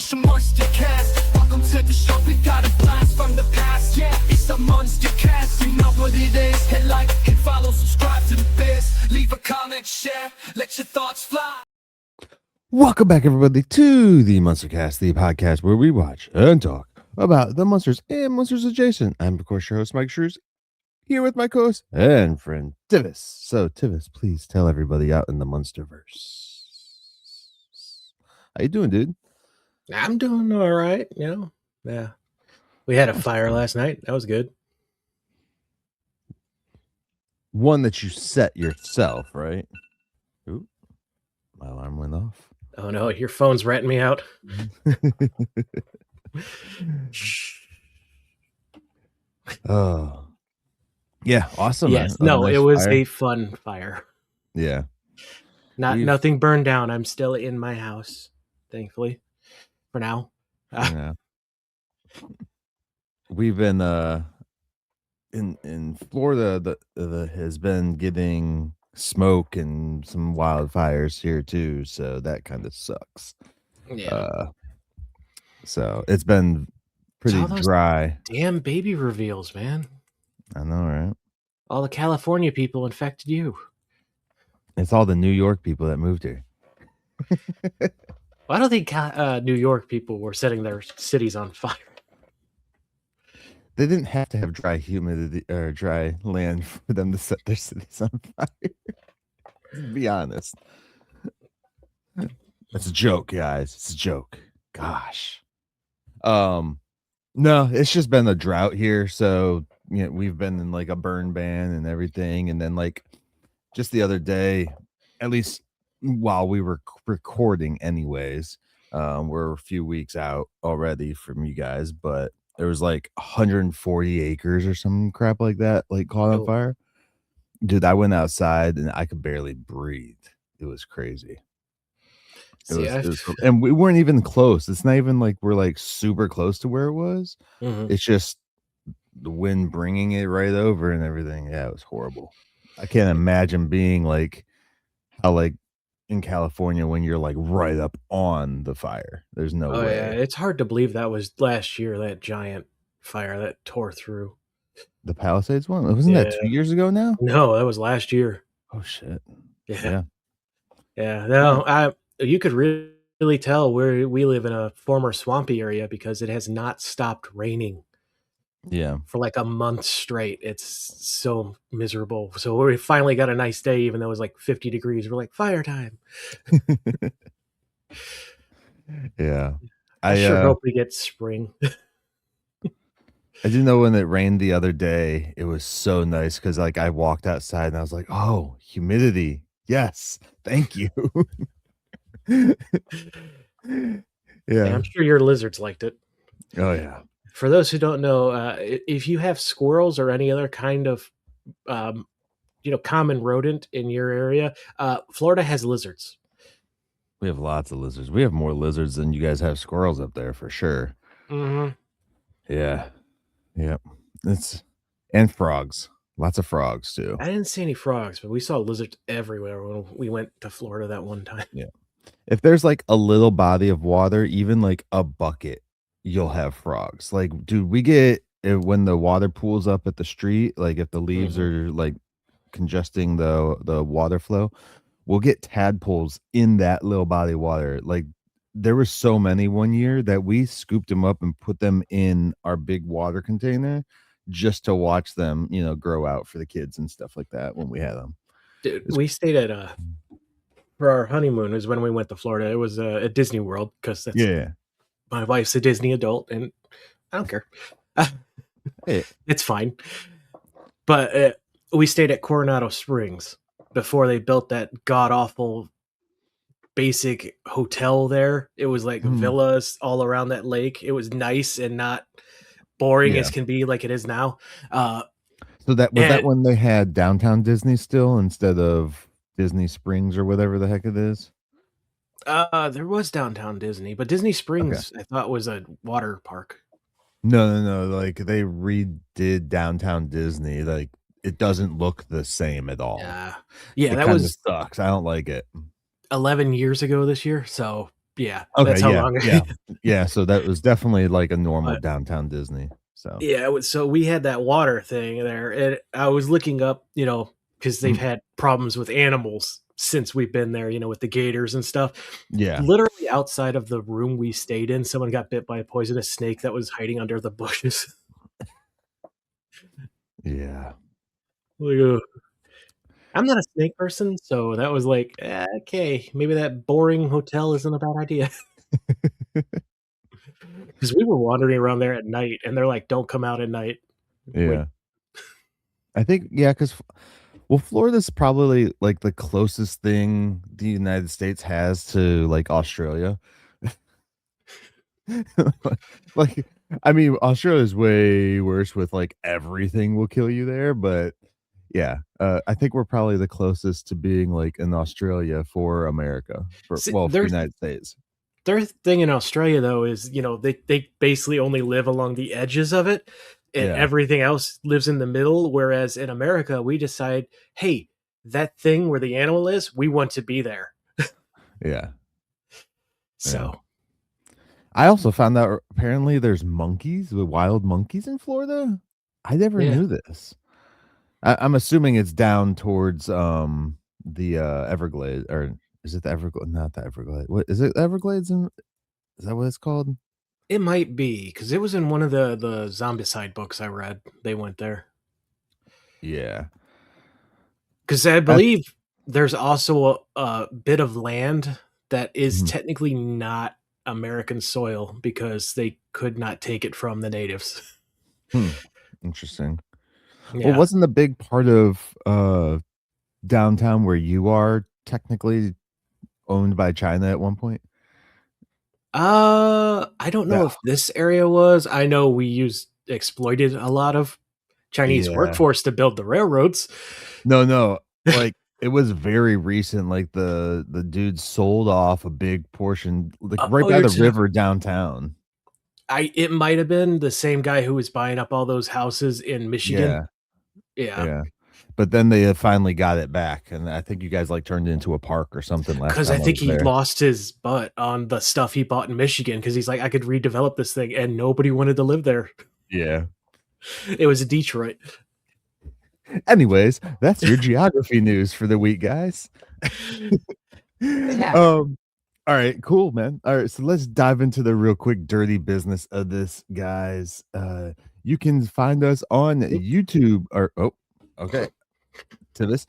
It's the Munster Cast. Welcome to the show. We got a blast from the past. Yeah, it's the Munster Cast. You know what it is. Hit like, hit follow, subscribe to the biz. Leave a comment, share, let your thoughts fly. Welcome back, everybody, to the Munster Cast, the podcast where we watch and talk about the Munsters and Munsters adjacent. I'm, of course, your host, Myke Shrews, here with my co-host and friend, Tivis. So, Tivis, please tell everybody out in the Munsterverse. How you doing, dude? I'm doing all right, Yeah. We had a fire last night. That was good. One that you set yourself, right? Ooh, my alarm went off. Oh, no, your phone's ratting me out. Oh. Yeah, awesome. Yes, man. it was a fun fire. Yeah. Nothing burned down. I'm still in my house, thankfully, for now. Yeah. We've been in Florida the has been getting smoke and some wildfires here too, so that kind of sucks. Yeah. So it's been pretty dry. Damn baby reveals, man. I know, right? All the California people infected you. It's all the New York people that moved here. I don't think New York people were setting their cities on fire. They didn't have to have dry humidity or dry land for them to set their cities on fire. To be honest. It's a joke, guys. It's a joke. Gosh. No, it's just been a drought here. So, you know, we've been in like a burn ban and everything. And then like just the other day, at least while we were recording anyways, we're a few weeks out already from you guys, but there was like 140 acres or some crap like that, like caught on fire. Dude, I went outside and I could barely breathe. It was crazy. And we weren't even close. It's not even like we're like super close to where it was. Mm-hmm. It's just the wind bringing it right over and everything. Yeah, it was horrible. I can't imagine being like how like in California when you're like right up on the fire. There's no way. Yeah, it's hard to believe that was last year, that giant fire that tore through the Palisades one. Wasn't that 2 years ago now? No, that was last year. Oh shit. Yeah. No, you could really tell where we live in a former swampy area because it has not stopped raining. Yeah. For like a month straight. It's so miserable. So we finally got a nice day, even though it was like 50 degrees. We're like, fire time. Yeah. I sure hope we get spring. I do know when it rained the other day, it was so nice because like I walked outside and I was like, oh, humidity. Yes. Thank you. Yeah. I'm sure your lizards liked it. Oh, yeah. For those who don't know, if you have squirrels or any other kind of, common rodent in your area, Florida has lizards. We have lots of lizards. We have more lizards than you guys have squirrels up there for sure. Mm-hmm. Yeah. Yep. And frogs. Lots of frogs too. I didn't see any frogs, but we saw lizards everywhere when we went to Florida that one time. Yeah. If there's like a little body of water, even like a bucket, you'll have frogs. Like, dude, we get when the water pools up at the street, like if the leaves are like congesting the water flow, we'll get tadpoles in that little body of water. Like there were so many one year that we scooped them up and put them in our big water container just to watch them, grow out for the kids and stuff like that when we had them. Dude, we stayed at for our honeymoon is when we went to Florida. It was at Disney World because my wife's a Disney adult and I don't care. It's fine. But we stayed at Coronado Springs before they built that god-awful basic hotel there. It was like villas all around that lake. It was nice and not boring as can be like it is now. So that was that when they had Downtown Disney still instead of Disney Springs or whatever the heck it is? There was Downtown Disney, but Disney Springs I thought was a water park. No. Like they redid Downtown Disney. Like it doesn't look the same at all. Yeah, that was sucks. I don't like it. 11 years ago this year, so Yeah, Okay, that's how long. yeah. So that was definitely like a normal But downtown Disney. So yeah, so we had that water thing there, and I was looking up, because they've Mhm. had problems with animals since we've been there, with the gators and stuff. Yeah, Literally outside of the room we stayed in, someone got bit by a poisonous snake that was hiding under the bushes. yeah. Like, ugh. I'm not a snake person, so that was like, okay, maybe that boring hotel isn't a bad idea. Because we were wandering around there at night, and they're like, "Don't come out at night." Like, Yeah. I think because well, Florida's probably like the closest thing the United States has to like Australia. Like, I mean, Australia is way worse with like everything will kill you there, but yeah, I think we're probably the closest to being like in Australia for America, for see, for the United States. their thing in Australia though is, they basically only live along the edges of it, and Yeah, everything else lives in the middle. Whereas in America, we decide, hey, that thing where the animal is, we want to be there. yeah, yeah. So I also found out apparently there's monkeys, with wild monkeys in Florida. I never yeah. knew this. I'm assuming it's down towards the Everglades, or is it the Everglades? Not the Everglades. What is it? Everglades? Is that what it's called? It might be because it was in one of the Zombicide books I read. They went there Yeah. because I That's believe there's also a bit of land that is mhm. technically not American soil because they could not take it from the natives. Hmm. Interesting. Well, Yeah. wasn't a big part of downtown where you are technically owned by China at one point? I don't know Yeah. if this area was. I know we exploited a lot of Chinese Yeah. workforce to build the railroads. No, no. Like it was very recent. Like the dude sold off a big portion, like right Oh, by the river downtown. it might have been the same guy who was buying up all those houses in Michigan. Yeah. Yeah. Yeah. But then they finally got it back, and I think you guys, like, turned it into a park or something last Because I time I think was he there. lost his butt on the stuff he bought in Michigan because he's like, I could redevelop this thing, and nobody wanted to live there. Yeah. It was Detroit. Anyways, that's your geography news for the week, guys. Yeah. Alright, cool, man. Alright, so let's dive into the real quick dirty business of this, guys. You can find us on YouTube okay. To this.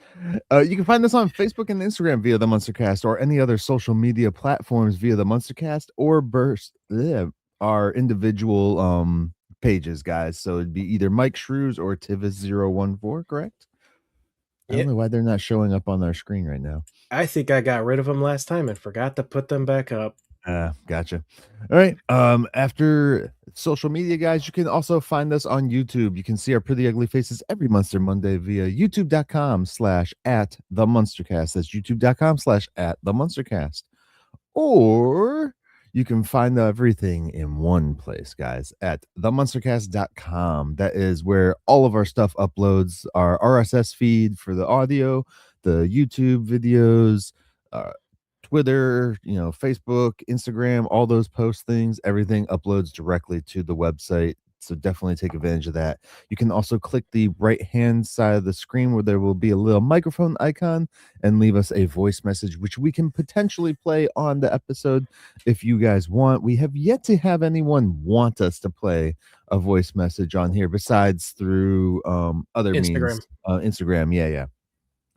You can find us on Facebook and Instagram via the MunsterCast, or any other social media platforms via the MunsterCast, or our individual pages, guys. So it'd be either Myke Shrews or Tivis014, correct? I Yeah. don't know why they're not showing up on our screen right now. I think I got rid of them last time and forgot to put them back up. Gotcha. All right. After social media, guys, you can also find us on YouTube. You can see our pretty ugly faces every Munster Monday via youtube.com/at TheMunsterCast. That's youtube.com/at TheMunsterCast. Or you can find everything in one place, guys, at TheMunsterCast.com. That is where all of our stuff uploads, our RSS feed for the audio, the YouTube videos, Twitter, Facebook, Instagram, all those post things, everything uploads directly to the website. So definitely take advantage of that. You can also click the right hand side of the screen where there will be a little microphone icon and leave us a voice message, which we can potentially play on the episode if you guys want. We have yet to have anyone want us to play a voice message on here besides through other Instagram. means. Instagram. Yeah.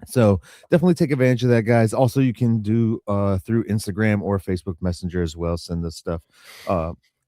So definitely take advantage of that, guys. Also, you can do through Instagram or Facebook Messenger as well. Send us stuff.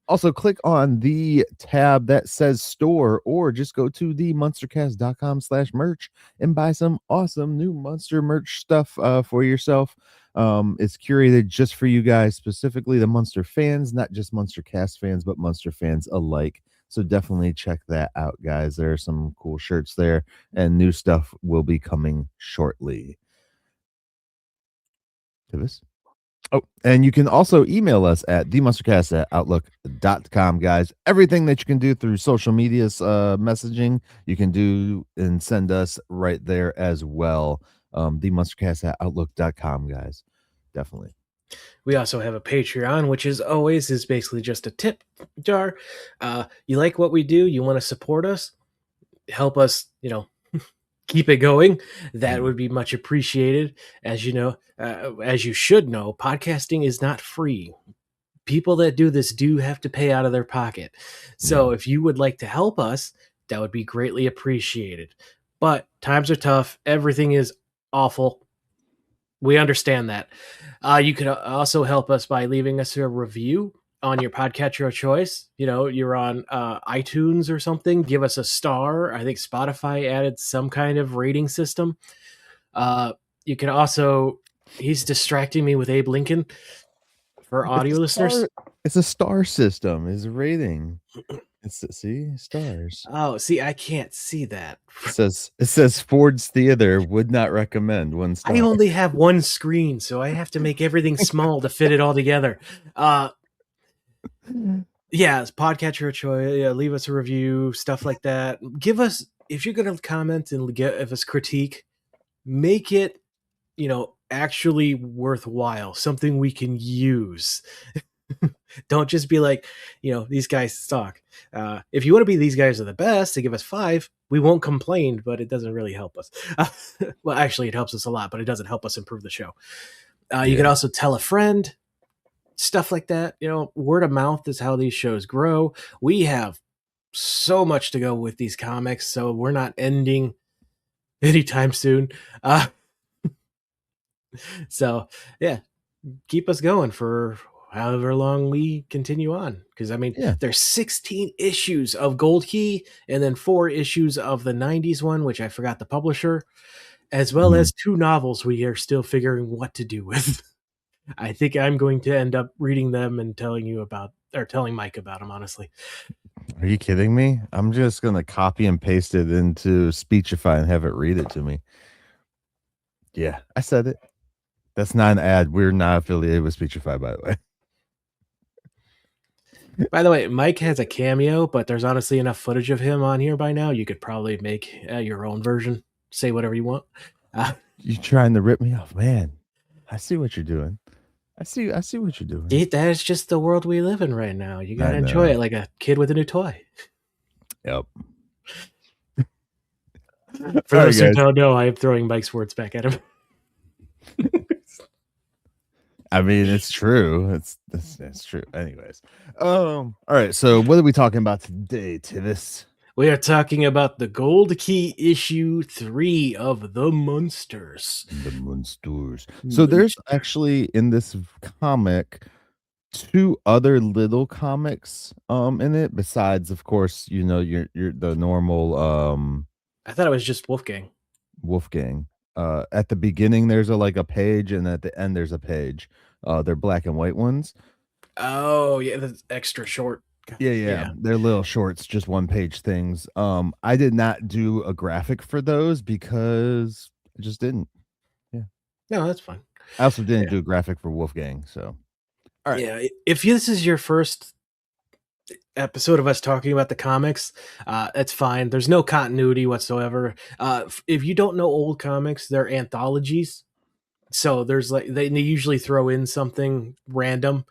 Also, click on the tab that says store, or just go to the munstercast.com/merch and buy some awesome new Munster merch stuff for yourself. It's curated just for you guys, specifically the Munster fans, not just Munster Cast fans, but Munster fans alike. So definitely check that out, guys. There are some cool shirts there, and new stuff will be coming shortly. Tivis? Oh, and you can also email us at themunstercast@outlook.com, guys. Everything that you can do through social media's messaging, you can do and send us right there as well. Themunstercast@outlook.com, guys. Definitely. We also have a Patreon, which is basically just a tip jar. You like what we do, you want to support us, help us, keep it going. That would be much appreciated. As you know, as you should know, podcasting is not free. People that do this do have to pay out of their pocket. So if you would like to help us, that would be greatly appreciated. But times are tough. Everything is awful. We understand that. You could also help us by leaving us a review on your podcatcher of choice. You're on iTunes or something. Give us a star. I think Spotify added some kind of rating system. You can also, he's distracting me with Abe Lincoln for audio listeners. It's a star system. Is a rating. See, stars. Oh, see, I can't see that. It says Ford's Theater would not recommend 1 star. I only have one screen, so I have to make everything small to fit it all together. Yeah, it's podcatcher of choice. Yeah, leave us a review, stuff like that. Give us, if you're going to comment and give us critique, make it, actually worthwhile, something we can use. Don't just be like, these guys suck. If you want to be these guys are the best, to give us 5, we won't complain, but it doesn't really help us. Well, actually, it helps us a lot, but it doesn't help us improve the show. You can also tell a friend, stuff like that. Word of mouth is how these shows grow. We have so much to go with these comics, so we're not ending anytime soon. So, yeah, keep us going for however long we continue on, because there's 16 issues of Gold Key and then 4 issues of the 90s one, which I forgot the publisher, as well as 2 novels we are still figuring what to do with. I think I'm going to end up reading them and telling Myke about them, honestly. Are you kidding me? I'm just gonna copy and paste it into Speechify and have it read it to me. Yeah, I said it. That's not an ad. We're not affiliated with Speechify, by the way. By the way, Myke has a cameo, but there's honestly enough footage of him on here by now. You could probably make your own version. Say whatever you want. You trying to rip me off, man? I see what you're doing. I see what you're doing. That is just the world we live in right now. You gotta enjoy it like a kid with a new toy. Yep. For those who don't know, I am throwing Myke's words back at him. I mean, it's true. It's true. Anyways, all right. So, what are we talking about today, Tivis? We are talking about the Gold Key issue 3 of the Munsters. The Munsters. So, there's actually in this comic 2 other little comics in it, besides, of course, your the normal. I thought it was just Wolfgang. At the beginning, there's a page, and at the end, there's a page. They're black and white ones. Oh yeah, that's extra short. Yeah. They're little shorts, just 1-page things. I did not do a graphic for those because I just didn't. Yeah. No, that's fine. I also didn't do a graphic for Wolfgang. So, all right. Yeah, if this is your first episode of us talking about the comics, that's fine. There's no continuity whatsoever. If you don't know old comics, they're anthologies. So there's they usually throw in something random,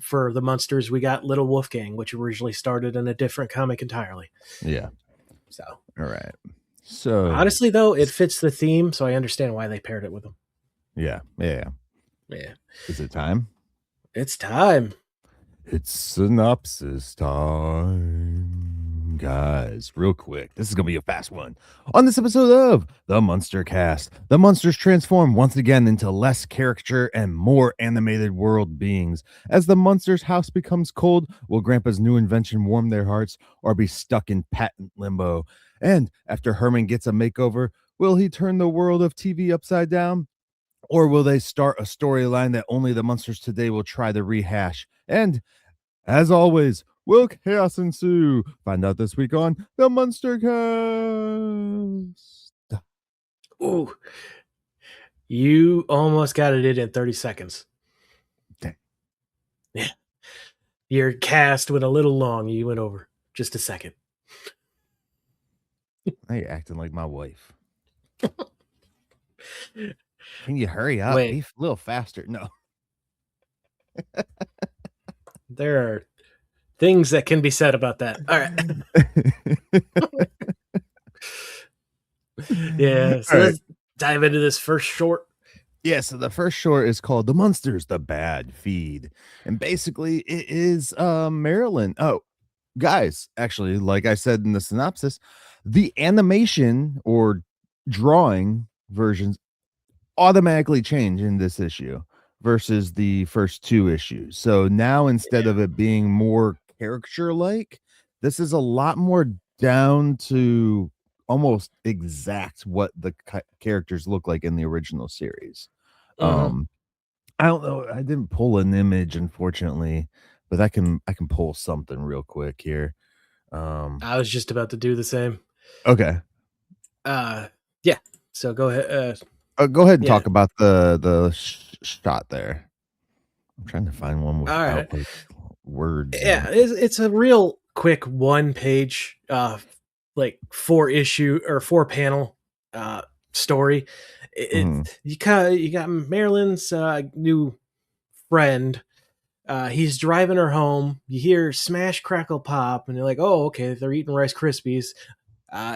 for the Munsters, we got Little Wolfgang, which originally started in a different comic entirely. Yeah. So all right. So honestly, though, it fits the theme, so I understand why they paired it with them. Yeah. Is it time? It's time. It's synopsis time, guys. Real quick, this is gonna be a fast one. On this episode of the Munster Cast, the Munsters transform once again into less caricature and more animated world beings. As the Munsters' house becomes cold, will Grandpa's new invention warm their hearts or be stuck in patent limbo? And after Herman gets a makeover, will he turn the world of TV upside down? Or will they start a storyline that only the Munsters today will try to rehash? And as always, will chaos ensue? Find out this week on the Munster Cast. Ooh, you almost got it in 30 seconds. Okay. Yeah, your cast went a little long. You went over just a second. Now you're acting like my wife. Can you hurry up? Wait. Be a little faster. No. There are things that can be said about that. All right. Yeah. So let's dive into this first short. Yeah, so the first short is called The Munsters, the Bad Feed. And basically it is Maryland. Oh, guys, actually, like I said in the synopsis, the animation or drawing versions automatically change in this issue versus the first two issues. So now instead of it being more caricature like, this is a lot more down to almost exact what the characters look like in the original series. I don't know, I didn't pull an image unfortunately, but I can pull something real quick here. I was just about to do the same. Okay. Yeah. So go ahead. Go ahead and talk about the shot there. I'm trying to find one without like words. Yeah, it's a real quick 1-page, like 4-issue or 4-panel story. You got Marilyn's new friend. He's driving her home. You hear smash, crackle, pop, and you're like, "Oh, okay, they're eating Rice Krispies."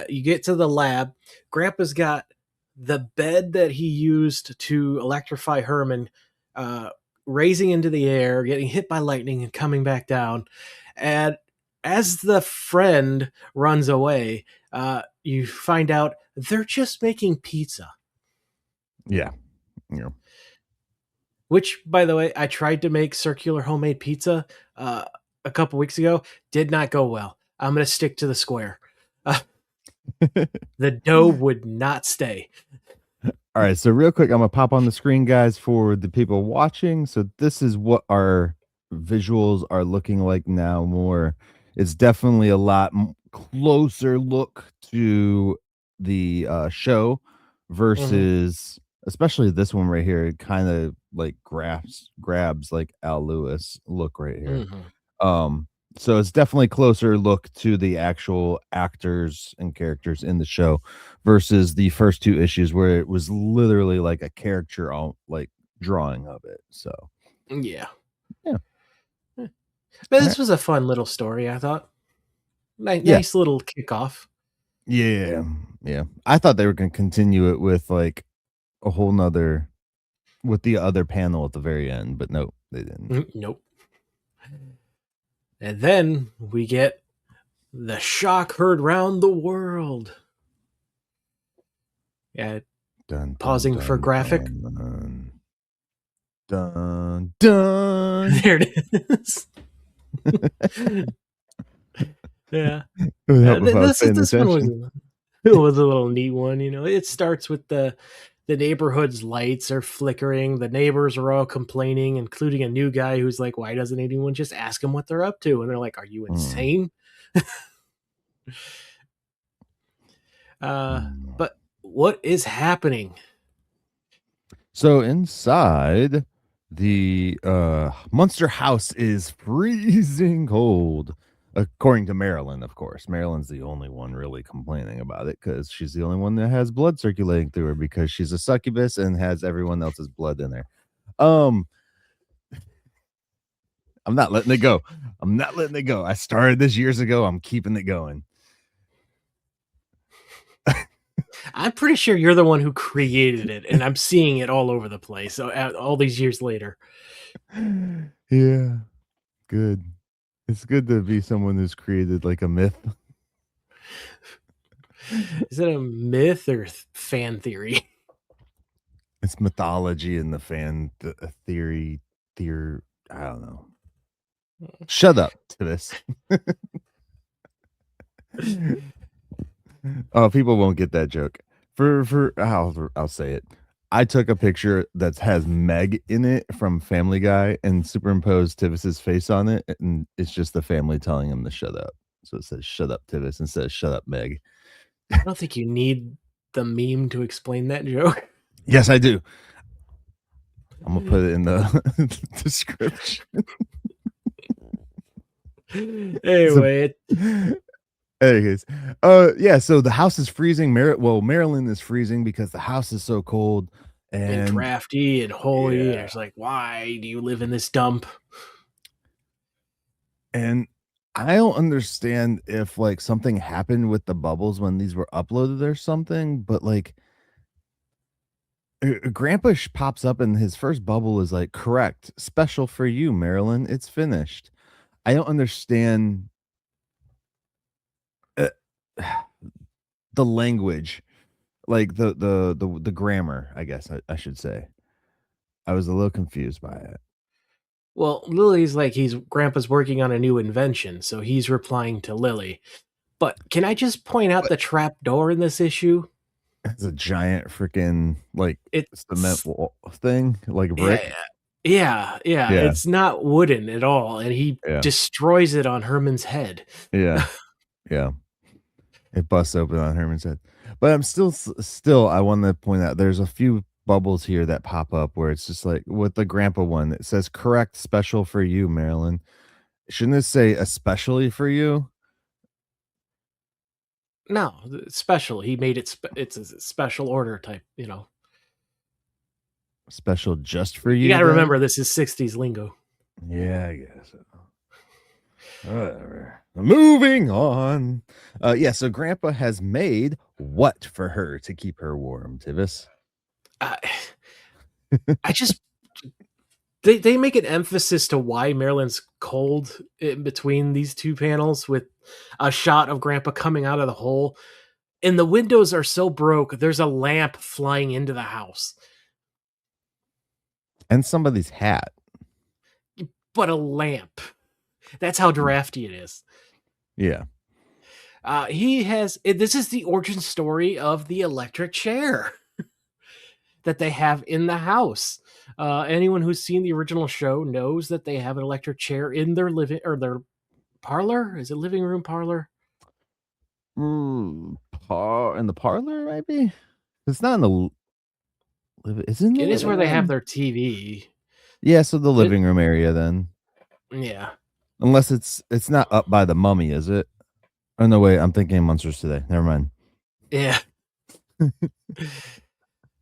You get to the lab. Grandpa's got the bed that he used to electrify Herman, raising into the air, getting hit by lightning, and coming back down. And as the friend runs away, you find out they're just making pizza. Yeah. Which, by the way, I tried to make circular homemade pizza a couple weeks ago. Did not go well. I'm going to stick to the square. The dough would not stay. All right, so real quick, I'm gonna pop on the screen, guys, for the people watching. So this is what our visuals are looking like now. More, it's definitely a lot closer look to the show versus, especially this one right here. It kind of like grabs like Al Lewis look right here. So it's definitely closer look to the actual actors and characters in the show versus the first two issues where it was literally like a character on like drawing of it. So yeah. But this was a fun little story, I thought. Nice little kickoff. Yeah. I thought they were gonna continue it with like a whole nother with the other panel at the very end, but nope, they didn't. Nope. And then we get the shock heard round the world. Yeah. Pausing for graphic. Dun. There it is. Yeah. This one was a little neat one. You know, it starts with the neighborhood's lights are flickering. The neighbors are all complaining, including a new guy who's like, why doesn't anyone just ask them what they're up to? And they're like, are you insane? But what is happening? So inside the Munster house is freezing cold. According to Marilyn, of course. Marilyn's the only one really complaining about it because she's the only one that has blood circulating through her because she's a succubus and has everyone else's blood in there. I'm not letting it go. I started this years ago. I'm keeping it going. I'm pretty sure you're the one who created it, and I'm seeing it all over the place all these years later. Yeah, good. It's good to be someone who's created like a myth. Is it a myth or fan theory? It's mythology and the fan theory. I don't know. Shut up to this. Oh, people won't get that joke. I'll say it. I took a picture that has Meg in it from Family Guy and superimposed Tivis's face on it, and it's just the family telling him to shut up. So it says "Shut up, Tivis" instead of "Shut up, Meg." I don't think you need the meme to explain that joke. Yes, I do. I'm gonna put it in the description. Anyway. Anyways, yeah, so the house is freezing. Maryland is freezing because the house is so cold, and And drafty and holy. yeah. And it's like, why do you live in this dump? And I don't understand if like something happened with the bubbles when these were uploaded or something, but like Grandpa pops up and his first bubble is like, correct, special for you, Marilyn. It's finished. I don't understand uh, the language, like the grammar, I guess I should say. I was a little confused by it. Well, Lily's like Grandpa's working on a new invention, so he's replying to Lily. But can I just point out But the trap door in this issue? it's a giant freaking like cement It's wall thing, like a yeah, brick. yeah. Yeah, It's not wooden at all, and he yeah, destroys it on Herman's head. yeah, yeah. It busts open on Herman's head. But I'm still I want to point out there's a few bubbles here that pop up where it's just like with the grandpa one, it says correct, special for you, Marilyn. Shouldn't it say especially for you? No, it's special. He made it. It's a special order type. Special just for You you got to then? remember this is '60s lingo. Yeah, I guess so. Whatever. Moving on. Yeah, so Grandpa has made what for her to keep her warm, Tivis? I just they make an emphasis to why Marilyn's cold in between these two panels with a shot of Grandpa coming out of the hole, and the windows are so broke. There's a lamp flying into the house, And somebody's hat. but a lamp. That's how drafty it is. Yeah. He has. This is the origin story of the electric chair that they have in the house. Anyone who's seen the original show knows that they have an electric chair in their living or their parlor. Is it living room parlor? In the parlor, maybe? It's not in the isn't It it is where living they have room? their TV. Yeah, so the living room area then. Yeah. Unless it's not up by the mummy, is it? Oh no, wait, I'm thinking Munsters today. Never mind. Yeah.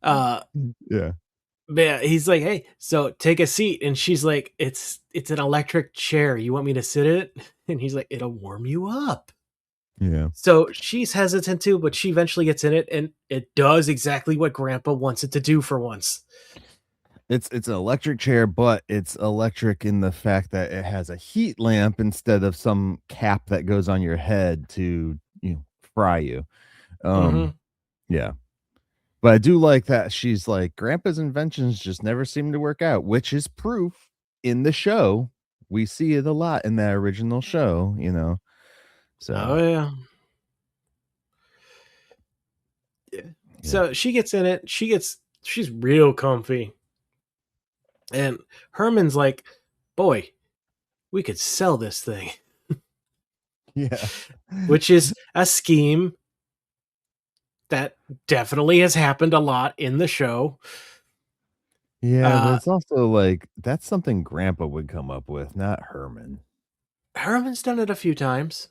Yeah. Man, he's like, hey, so take a seat. And she's like, it's an electric chair. You want me to sit in it? And he's like, it'll warm you up. Yeah. So she's hesitant too, but she eventually gets in it and it does exactly what Grandpa wants it to do for once. It's an electric chair, but it's electric in the fact that it has a heat lamp instead of some cap that goes on your head to fry you. Yeah. But I do like that she's like, Grandpa's inventions just never seem to work out, which is proof in the show. We see it a lot in that original show, So Oh yeah. So she gets in it. She's real comfy. And Herman's like, boy, we could sell this thing. Yeah. Which is a scheme that definitely has happened a lot in the show. Yeah, but it's also like that's something Grandpa would come up with, not Herman. Herman's done it a few times.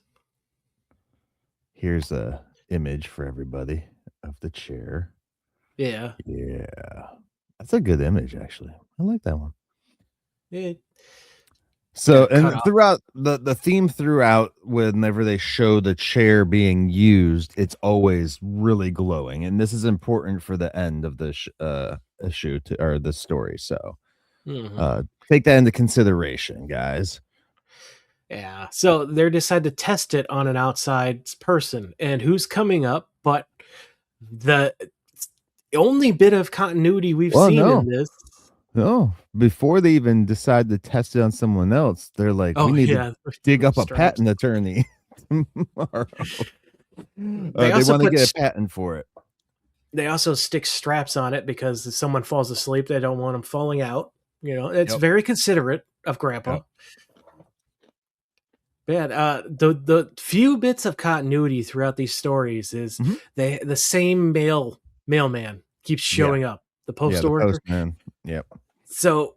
Here's a image for everybody of the chair. Yeah. Yeah. That's a good image, actually. I like that one. So, and throughout the theme throughout, whenever they show the chair being used, it's always really glowing. And this is important for the end of the issue or the story. So take that into consideration, guys. Yeah. So they decide to test it on an outside person. And who's coming up but the only bit of continuity we've seen in this. No, before they even decide to test it on someone else, they're like, we need to dig up a patent attorney tomorrow. They want to get a patent for it. They also stick straps on it because if someone falls asleep, they don't want them falling out. It's very considerate of Grandpa. Yep. Man, the few bits of continuity throughout these stories is the same mailman keeps showing up. The post order. The postman. Yep. So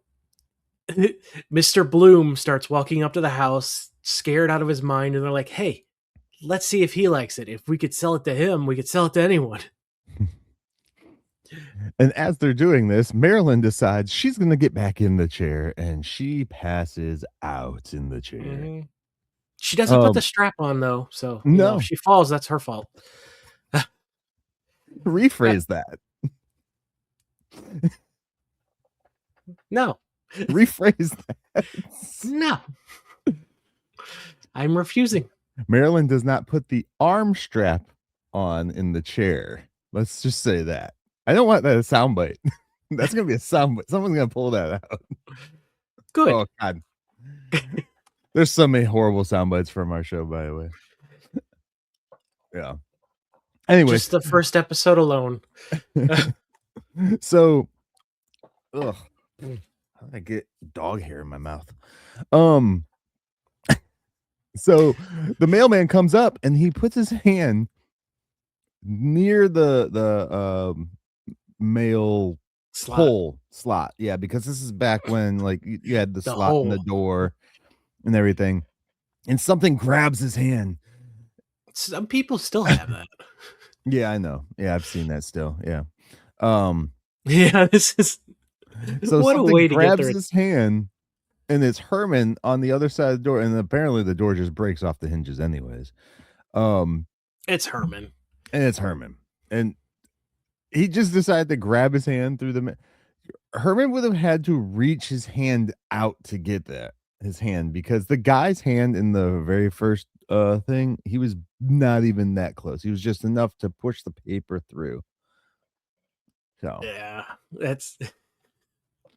Mr. Bloom starts walking up to the house, scared out of his mind, and they're like, hey, let's see if he likes it. If we could sell it to him, we could sell it to anyone. And as they're doing this, Marilyn decides she's going to get back in the chair, and she passes out in the chair. Mm-hmm. She doesn't put the strap on, though. So, no. if she falls, that's her fault. Rephrase that. No. Rephrase that. No. I'm refusing. Marilyn does not put the arm strap on in the chair. Let's just say that. I don't want that soundbite. That's going to be a soundbite. Someone's going to pull that out. Good. Oh, God. There's so many horrible sound bites from our show, by the way. Yeah. Anyway, just the first episode alone. So, how did I get dog hair in my mouth? So the mailman comes up and he puts his hand near the mail slot. Yeah, because this is back when like you had the slot hole in the door and everything, and something grabs his hand. Some people still have that. Yeah, I know. Yeah, I've seen that still. Yeah. Yeah, this is so what a way to grabs get there. His hand, and it's Herman on the other side of the door, and apparently the door just breaks off the hinges anyways. It's Herman. And it's Herman. And he just decided to grab his hand through the Herman would have had to reach his hand out to get his hand, because the guy's hand in the very first thing, he was not even that close. He was just enough to push the paper through. So yeah, that's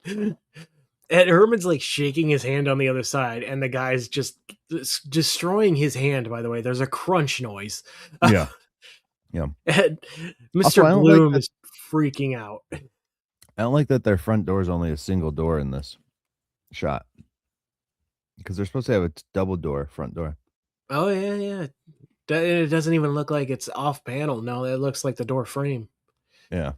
and Herman's like shaking his hand on the other side, and the guy's just destroying his hand. By the way, there's a crunch noise. Yeah. Yeah. And Mr. Also, Bloom is freaking out. I don't like that their front door is only a single door in this shot, because they're supposed to have a double door front door. Oh yeah. It doesn't even look like it's off panel. No, it looks like the door frame. Yeah.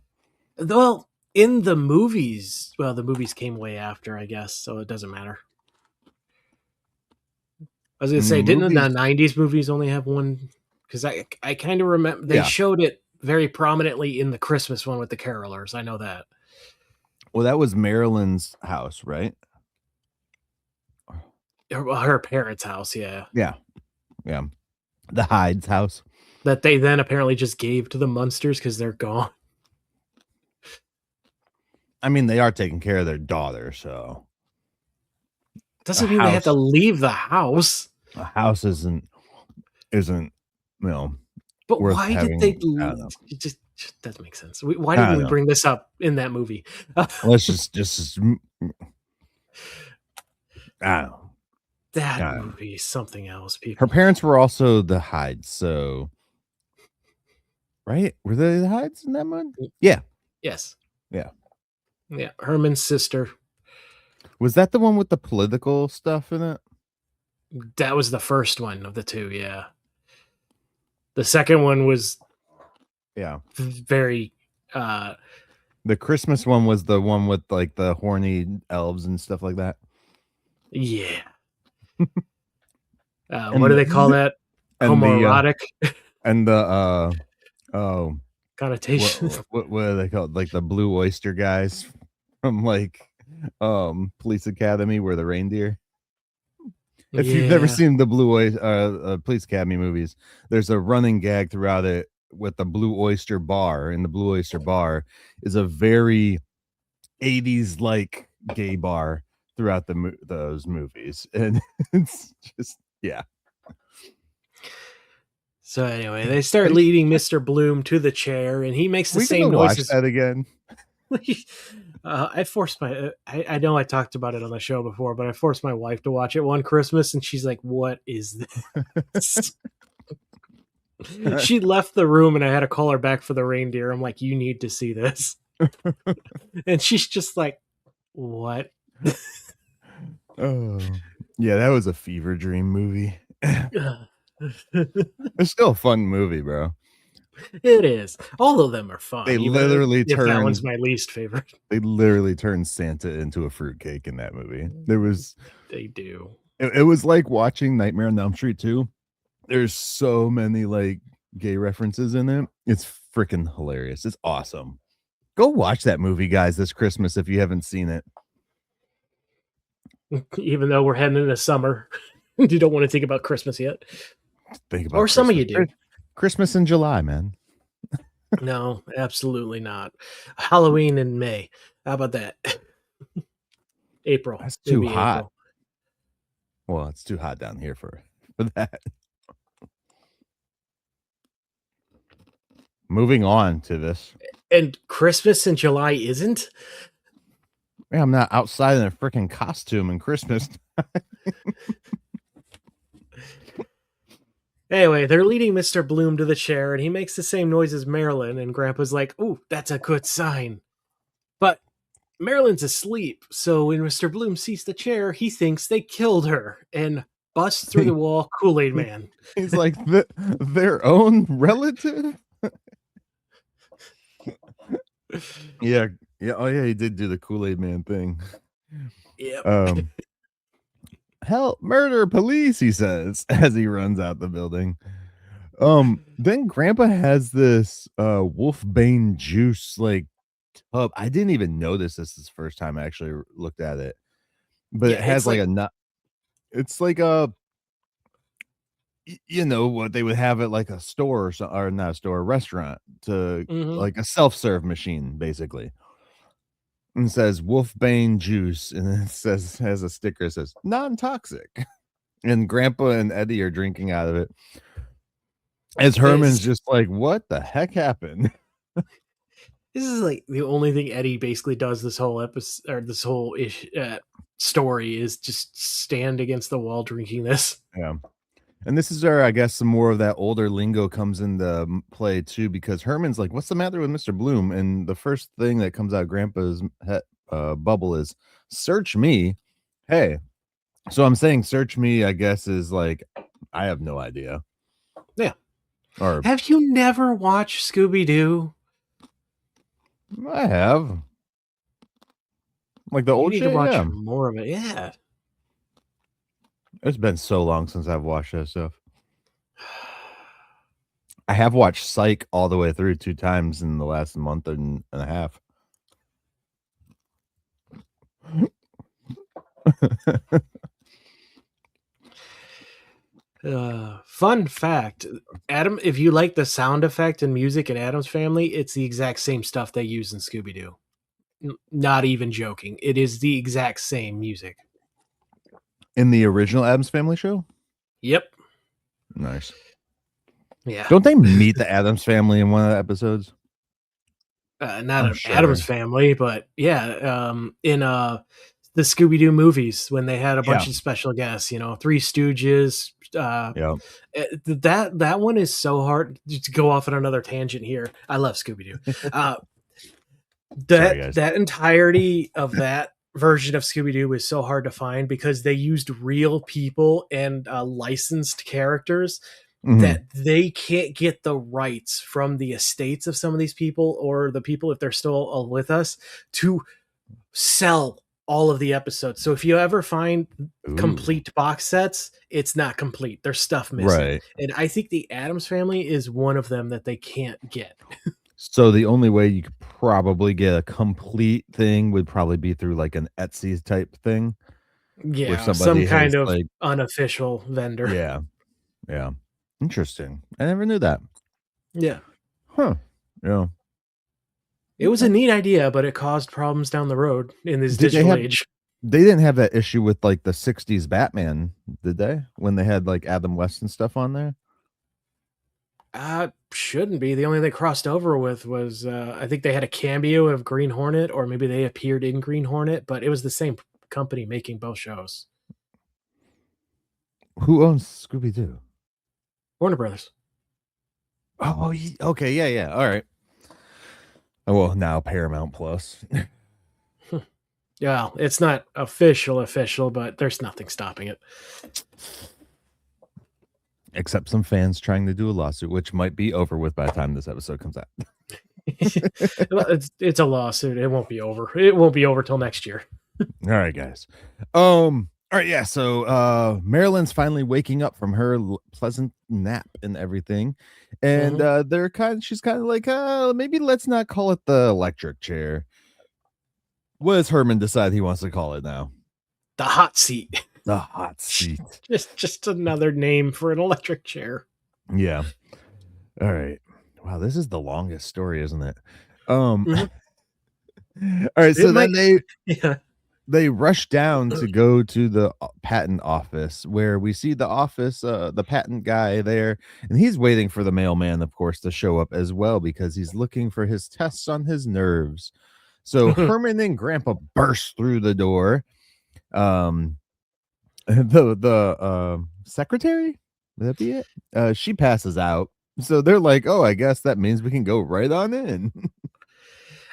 Well, in the movies, the movies came way after, I guess, so it doesn't matter. I was gonna say, didn't the 90s movies only have one? Because I kind of remember they showed it very prominently in the Christmas one with the carolers. I know that. Well, that was Marilyn's house, right? Her parents' house, yeah. Yeah. The Hyde's house. That they then apparently just gave to the Munsters because they're gone. I mean, they are taking care of their daughter, so doesn't mean they have to leave the house. A house isn't But why did they leave? It just doesn't make sense. Why didn't we bring this up in that movie? Let's just I don't know. That movie is something else, people. Her parents were also the Hydes, so right? Were they the Hydes in that one? Yeah. Yes. Yeah. Yeah. Herman's sister. Was that the one with the political stuff in it? That was the first one of the two, yeah. The second one was very the Christmas one was the one with like the horny elves and stuff like that. Yeah. What do they call that? Homoerotic. And the connotation. What are they called? Like the Blue Oyster guys from like Police Academy, where the reindeer. If you've never seen the Blue Oyster Police Academy movies, there's a running gag throughout it with the Blue Oyster Bar, and the Blue Oyster Bar is a very 80s like gay bar throughout those movies, and it's just So anyway, they start leading Mr. Bloom to the chair, and he makes the same noises. Watch that again. I forced I know I talked about it on the show before, but I forced my wife to watch it one Christmas, and she's like, "What is this?" She left the room, and I had to call her back for the reindeer. I'm like, "You need to see this," and she's just like, "What?" Oh, yeah, that was a fever dream movie. It's still a fun movie, bro. It is. All of them are fun. They literally turned. That one's my least favorite. They literally turned Santa into a fruitcake in that movie. They do. It was like watching Nightmare on Elm Street 2. There's so many like gay references in it. It's freaking hilarious. It's awesome. Go watch that movie, guys, this Christmas if you haven't seen it. Even though we're heading into summer, you don't want to think about Christmas yet. Think about or Christmas. Some of you do. Christmas in July, man. No, absolutely not. Halloween in May. How about that? April. That's too hot. April. Well, it's too hot down here for that. Moving on to this. And Christmas in July isn't? Yeah, I'm not outside in a freaking costume in Christmas. Anyway, they're leading Mr. Bloom to the chair, and he makes the same noise as Marilyn, and Grandpa's like, ooh, that's a good sign. But Marilyn's asleep, so when Mr. Bloom sees the chair, he thinks they killed her, and busts through the wall Kool-Aid Man. He's like, their own relative? Yeah. Oh, yeah, he did do the Kool-Aid Man thing. Yep. Help, murder, police, he says as he runs out the building. Then Grandpa has this wolfbane juice like tub. I didn't even notice this is the first time I actually looked at it, but it has like a nut. It's like a, you know, what they would have at like a store or something, or not a store, a restaurant, to like a self-serve machine, basically. And says wolfbane juice, and it says, has a sticker that says non-toxic. And Grandpa and Eddie are drinking out of it. As Herman's just like, what the heck happened? This is like the only thing Eddie basically does this whole episode, or this whole story, is just stand against the wall drinking this. Yeah. And this is where I guess some more of that older lingo comes into play too, because Herman's like, what's the matter with Mr. Bloom? And the first thing that comes out of Grandpa's bubble is, search me. Hey. So I'm saying search me, I guess, is like, I have no idea. Yeah. Or have you never watched Scooby-Doo? I have. Like the old you need shit, to watch yeah. more of it. Yeah. It's been so long since I've watched that stuff. I have watched Psych all the way through 2 times in the last month and a half. Fun fact, Adam, if you like the sound effect and music in Addams Family, it's the exact same stuff they use in Scooby-Doo. Not even joking. It is the exact same music. In the original Addams Family show? Yep. Nice. Yeah. Don't they meet the Addams Family in one of the episodes? Not an Addams Family, but yeah, in the Scooby-Doo movies when they had a bunch of special guests, you know, Three Stooges. That one is so hard to go off on another tangent here. I love Scooby-Doo. That entirety of that version of Scooby-Doo is so hard to find because they used real people and licensed characters that they can't get the rights from the estates of some of these people, or the people, if they're still with us, to sell all of the episodes. So if you ever find complete box sets, it's not complete. There's stuff missing. Right. And I think the Addams Family is one of them that they can't get. So the only way you could probably get a complete thing would probably be through like an Etsy type thing. Yeah, some kind of like unofficial vendor. Yeah. Yeah. Interesting. I never knew that. Yeah. Huh. Yeah. It was a neat idea, but it caused problems down the road in this digital age. They didn't have that issue with like the 60s Batman, did they? When they had like Adam West and stuff on there? Shouldn't be. The only thing they crossed over with was I think they had a cameo of Green Hornet, or maybe they appeared in Green Hornet, but it was the same company making both shows. Who owns Scooby-Doo? Warner Brothers. Oh, okay. Yeah. All right. Well, now Paramount Plus. Yeah, it's not official, but there's nothing stopping it. Except some fans trying to do a lawsuit, which might be over with by the time this episode comes out. It's a lawsuit. It won't be over. It won't be over till next year. All right, guys. All right, yeah. So Marilyn's finally waking up from her pleasant nap and everything. And she's kind of like, maybe let's not call it the electric chair. What does Herman decide he wants to call it now? The hot seat. The hot seat. Just another name for an electric chair. Yeah. All right. Wow, this is the longest story, isn't it? All right, so then they rush down to go to the patent office, where we see the patent guy there, and he's waiting for the mailman, of course, to show up as well, because he's looking for his tests on his nerves. So Herman and Grandpa burst through the door. The secretary, would that be it? She passes out. So they're like, oh, I guess that means we can go right on in.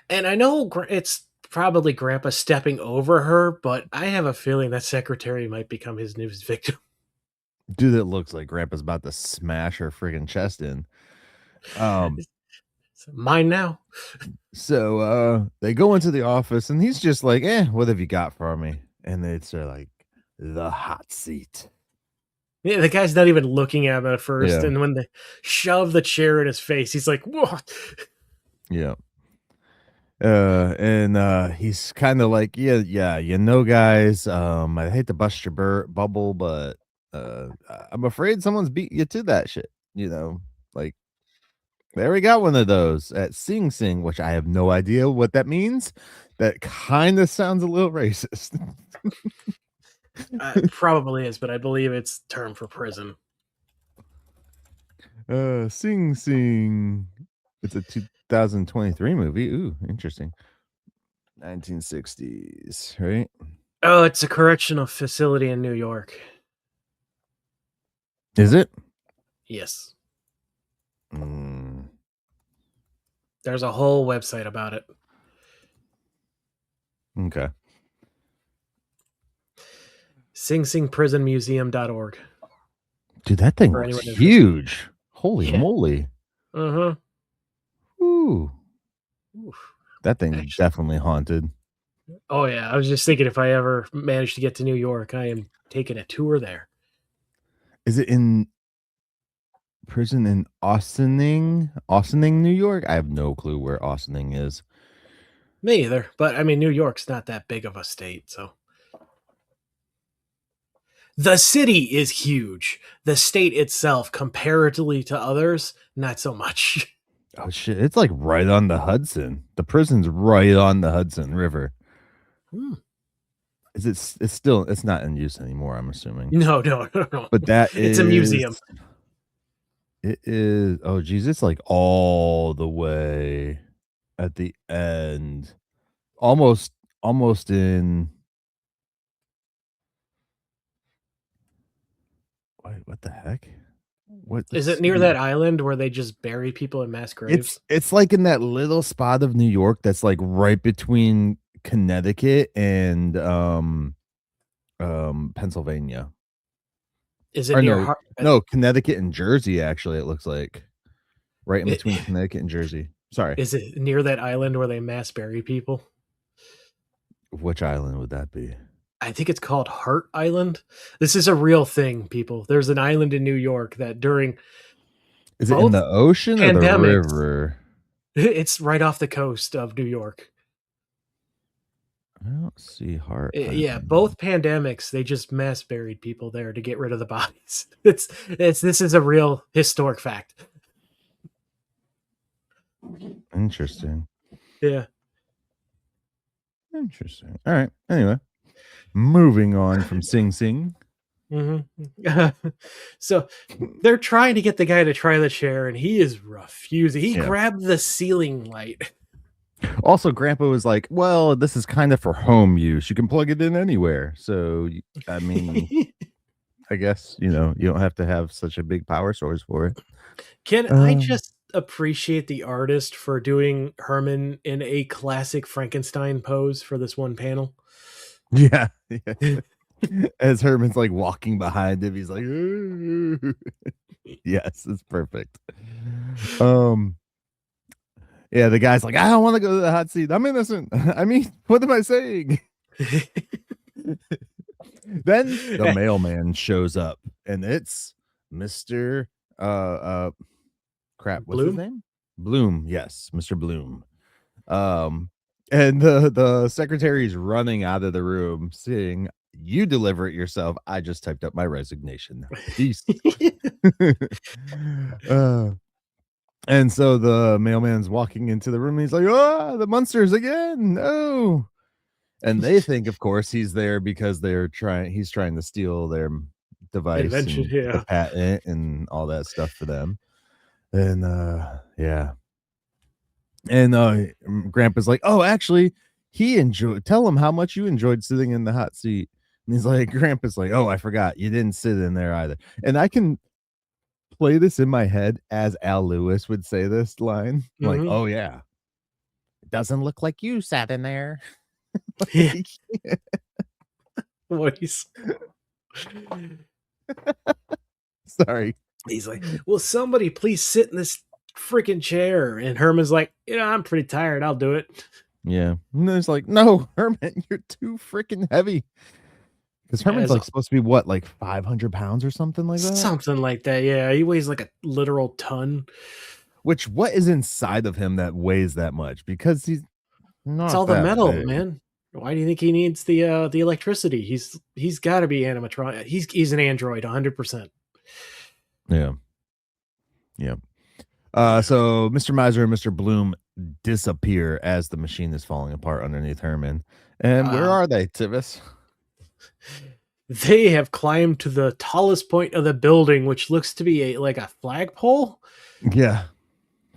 And I know it's probably Grandpa stepping over her, but I have a feeling that secretary might become his newest victim. Dude, it looks like Grandpa's about to smash her freaking chest in. Mine now. So they go into the office, and he's just like, what have you got for me? And they're like, the hot seat. Yeah, the guy's not even looking at him at first, and when they shove the chair in his face, he's like, what? Yeah. And he's kind of like, yeah, guys, I hate to bust your bubble, but I'm afraid someone's beat you to that shit. Like, there we got one of those at Sing Sing, which I have no idea what that means. That kind of sounds a little racist. Probably is, but I believe it's term for prison. Sing Sing. It's a 2023 movie. Ooh, interesting. 1960s, right? Oh, it's a correctional facility in New York. Is it? Yes. There's a whole website about it. Okay. SingSingPrisonMuseum.org. Dude, that thing was huge. Holy moly. Uh-huh. Ooh. That thing definitely haunted. Oh, yeah. I was just thinking, if I ever manage to get to New York, I am taking a tour there. Is it in prison in Austining, New York? I have no clue where Austining is. Me either. But, I mean, New York's not that big of a state, so. The city is huge. The state itself, comparatively to others, not so much. Oh, shit. It's like right on the Hudson. The prison's right on the Hudson River. Is it? It's not in use anymore, I'm assuming. No. But it's a museum. It is. Oh, geez. It's like all the way at the end. Almost in. Wait, what the heck? What is it near that island where they just bury people in mass graves? It's like in that little spot of New York that's like right between Connecticut and Pennsylvania. Is it near no, Connecticut and Jersey, actually, it looks like. Right in between Connecticut and Jersey. Sorry. Is it near that island where they mass bury people? Which island would that be? I think it's called Hart Island. This is a real thing, people. There's an island in New York that during... Is it in the ocean or the river? It's right off the coast of New York. I don't see Hart. Yeah, both pandemics, they just mass buried people there to get rid of the bodies. This is a real historic fact. Interesting. Yeah. Interesting. All right. Anyway, moving on from Sing Sing. So they're trying to get the guy to try the chair, and he is refusing. He grabbed the ceiling light. Also, Grandpa was like, well, this is kind of for home use. You can plug it in anywhere. So, I mean, I guess, you don't have to have such a big power source for it. Can I just appreciate the artist for doing Herman in a classic Frankenstein pose for this one panel? Yeah. As Herman's like walking behind him, he's like, yes, it's perfect. Yeah, the guy's like, I don't want to go to the hot seat. I'm innocent. I mean, what am I saying? Then the mailman shows up, and it's Mr. Crap, what's his name? Bloom. Yes, Mr. Bloom. And the secretary's running out of the room saying, "You deliver it yourself. I just typed up my resignation. Peace." And so the mailman's walking into the room and he's like, "Oh, the Munsters again. No." And they think, of course, he's there because he's trying to steal their device invention, and the patent and all that stuff for them. And yeah. And Grandpa's like, "Oh, actually, tell him how much you enjoyed sitting in the hot seat." And he's like, Grandpa's like, "Oh, I forgot. You didn't sit in there either." And I can play this in my head as Al Lewis would say this line. Like, "Oh yeah. It doesn't look like you sat in there." Like, voice. Sorry. He's like, "Will somebody please sit in this freaking chair?" And Herman's like, "I'm pretty tired. I'll do it." Yeah. And it's like, "No, Herman, you're too freaking heavy." Because Herman's like supposed to be what, like 500 pounds or something like that? Something like that. Yeah. He weighs like a literal ton. Which, what is inside of him that weighs that much? Because he's not. It's all the metal, big. Man. Why do you think he needs the electricity? He's got to be animatronic. He's an android, 100%. Yeah. Yeah. So Mr. Miser and Mr. Bloom disappear as the machine is falling apart underneath Herman. And where are they, Tivis? They have climbed to the tallest point of the building, which looks to be like a flagpole. Yeah.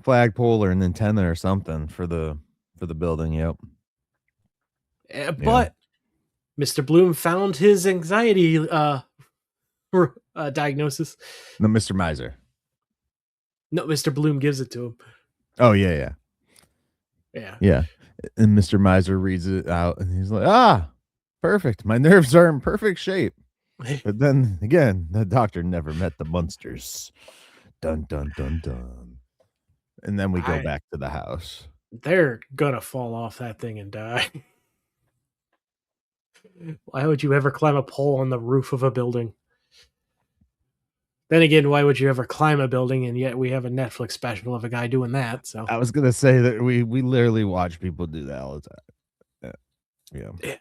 Flagpole or an antenna or something for the building. Yep. But Mr. Bloom found his anxiety diagnosis. No, Mr. Miser. No, Mr. Bloom gives it to him. Oh, yeah. And Mr. Miser reads it out and he's like, perfect. My nerves are in perfect shape. But then again, the doctor never met the Munsters. Dun, dun, dun, dun. And then we go back to the house. They're gonna fall off that thing and die. Why would you ever climb a pole on the roof of a building? Then again, why would you ever climb a building? And yet we have a Netflix special of a guy doing that. So I was gonna say that we literally watch people do that all the time. Yeah.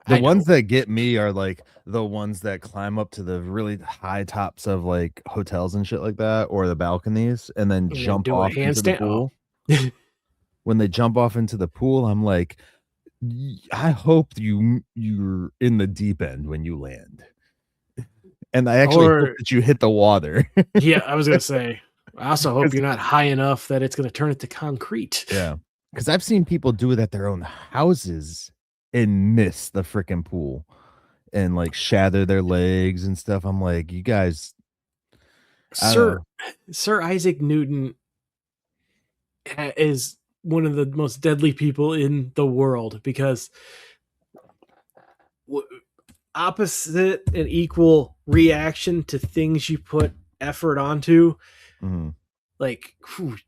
The ones that get me are like the ones that climb up to the really high tops of like hotels and shit like that, or the balconies, and then jump off into the pool. When they jump off into the pool, I'm like, I hope you're in the deep end when you land. And I actually hope that you hit the water. Yeah, I was gonna say. I also hope you're not high enough that it's gonna turn it to concrete. Yeah, because I've seen people do it at their own houses and miss the freaking pool and like shatter their legs and stuff. I'm like, you guys, Sir Isaac Newton is one of the most deadly people in the world because opposite and equal reaction to things you put effort onto. Mm-hmm. Like,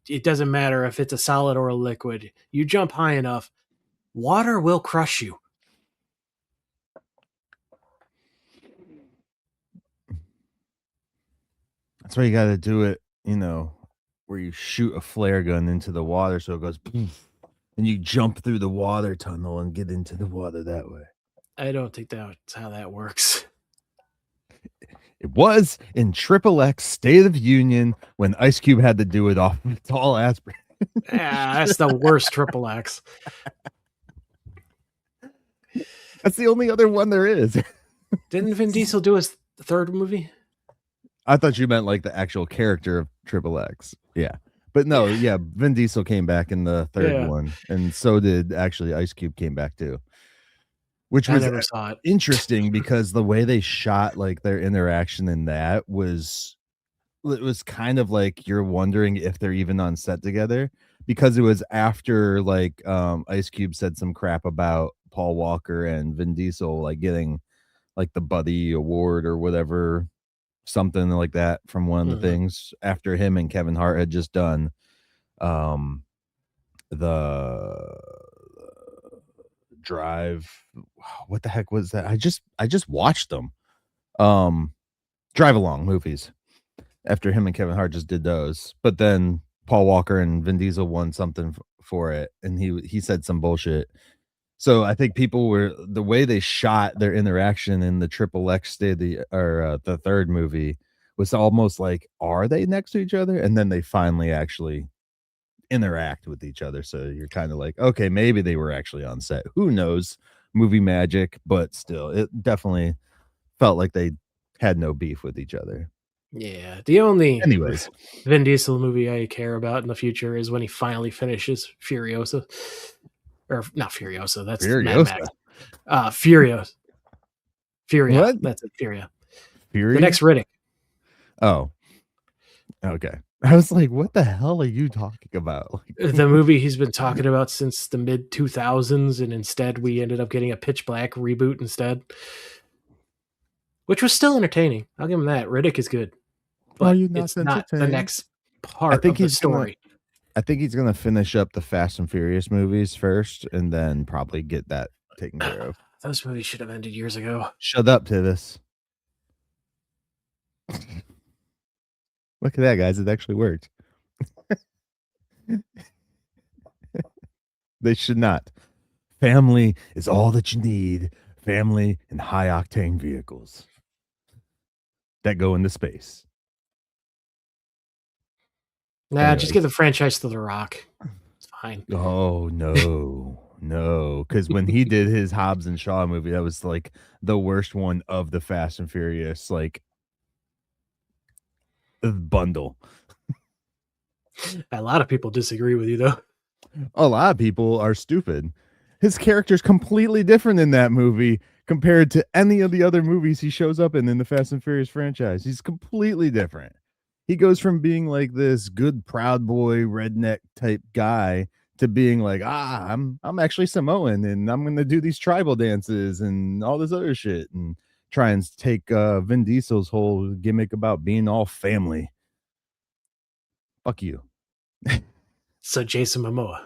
it doesn't matter if it's a solid or a liquid. You jump high enough, water will crush you. That's why you got to do it, where you shoot a flare gun into the water so it goes poof, and you jump through the water tunnel and get into the water that way. I don't think that's how that works. It was in XXX State of Union when Ice Cube had to do it off of tall ass. That's the worst XXX. That's the only other one there is. Didn't Vin Diesel do his third movie? I thought you meant like the actual character of XXX. Yeah. But no, Vin Diesel came back in the third one. And so did actually Ice Cube came back too. Which was never saw it. Interesting because the way they shot like their interaction in that was kind of like you're wondering if they're even on set together, because it was after like Ice Cube said some crap about Paul Walker and Vin Diesel like getting like the Buddy Award or whatever, something like that from one of the things after him and Kevin Hart had just done the Drive. what the heck was that? I just watched them. Drive Along movies after him and Kevin Hart just did those. But then Paul Walker and Vin Diesel won something for it, and he said some bullshit. So I think people were the way they shot their interaction in the Triple X the third movie was almost like, are they next to each other? And then they finally actually interact with each other. So you're kind of like, okay, maybe they were actually on set. Who knows? Movie magic, but still, it definitely felt like they had no beef with each other. Yeah, the only anyways Vin Diesel movie I care about in the future is when he finally finishes Furiosa, or not Furiosa. That's Mad Max. Furious. Furia. What? That's it. Furia. Fury? The next Riddick. Oh, okay. I was like, what the hell are you talking about? Like, the movie he's been talking about since the mid 2000s, and instead we ended up getting a Pitch Black reboot instead, which was still entertaining. I'll give him that. Riddick is good, but it's not the next part of the story. I think he's gonna finish up the Fast and Furious movies first, and then probably get that taken care of. Those movies should have ended years ago. Shut up, Tivis. Look at that, guys. It actually worked. They should not. Family is all that you need. Family and high octane vehicles that go into space. Nah, just give the franchise to The Rock. It's fine. Oh, no. Because when he did his Hobbs and Shaw movie, that was like the worst one of the Fast and Furious, like, bundle. A lot of people disagree with you, though. A lot of people are stupid. His character's completely different in that movie compared to any of the other movies he shows up in the Fast and Furious franchise. He's completely different. He goes from being like this good Proud Boy redneck type guy to being like, I'm actually Samoan, and I'm gonna do these tribal dances and all this other shit, and try and take Vin Diesel's whole gimmick about being all family. Fuck you. So Jason Momoa.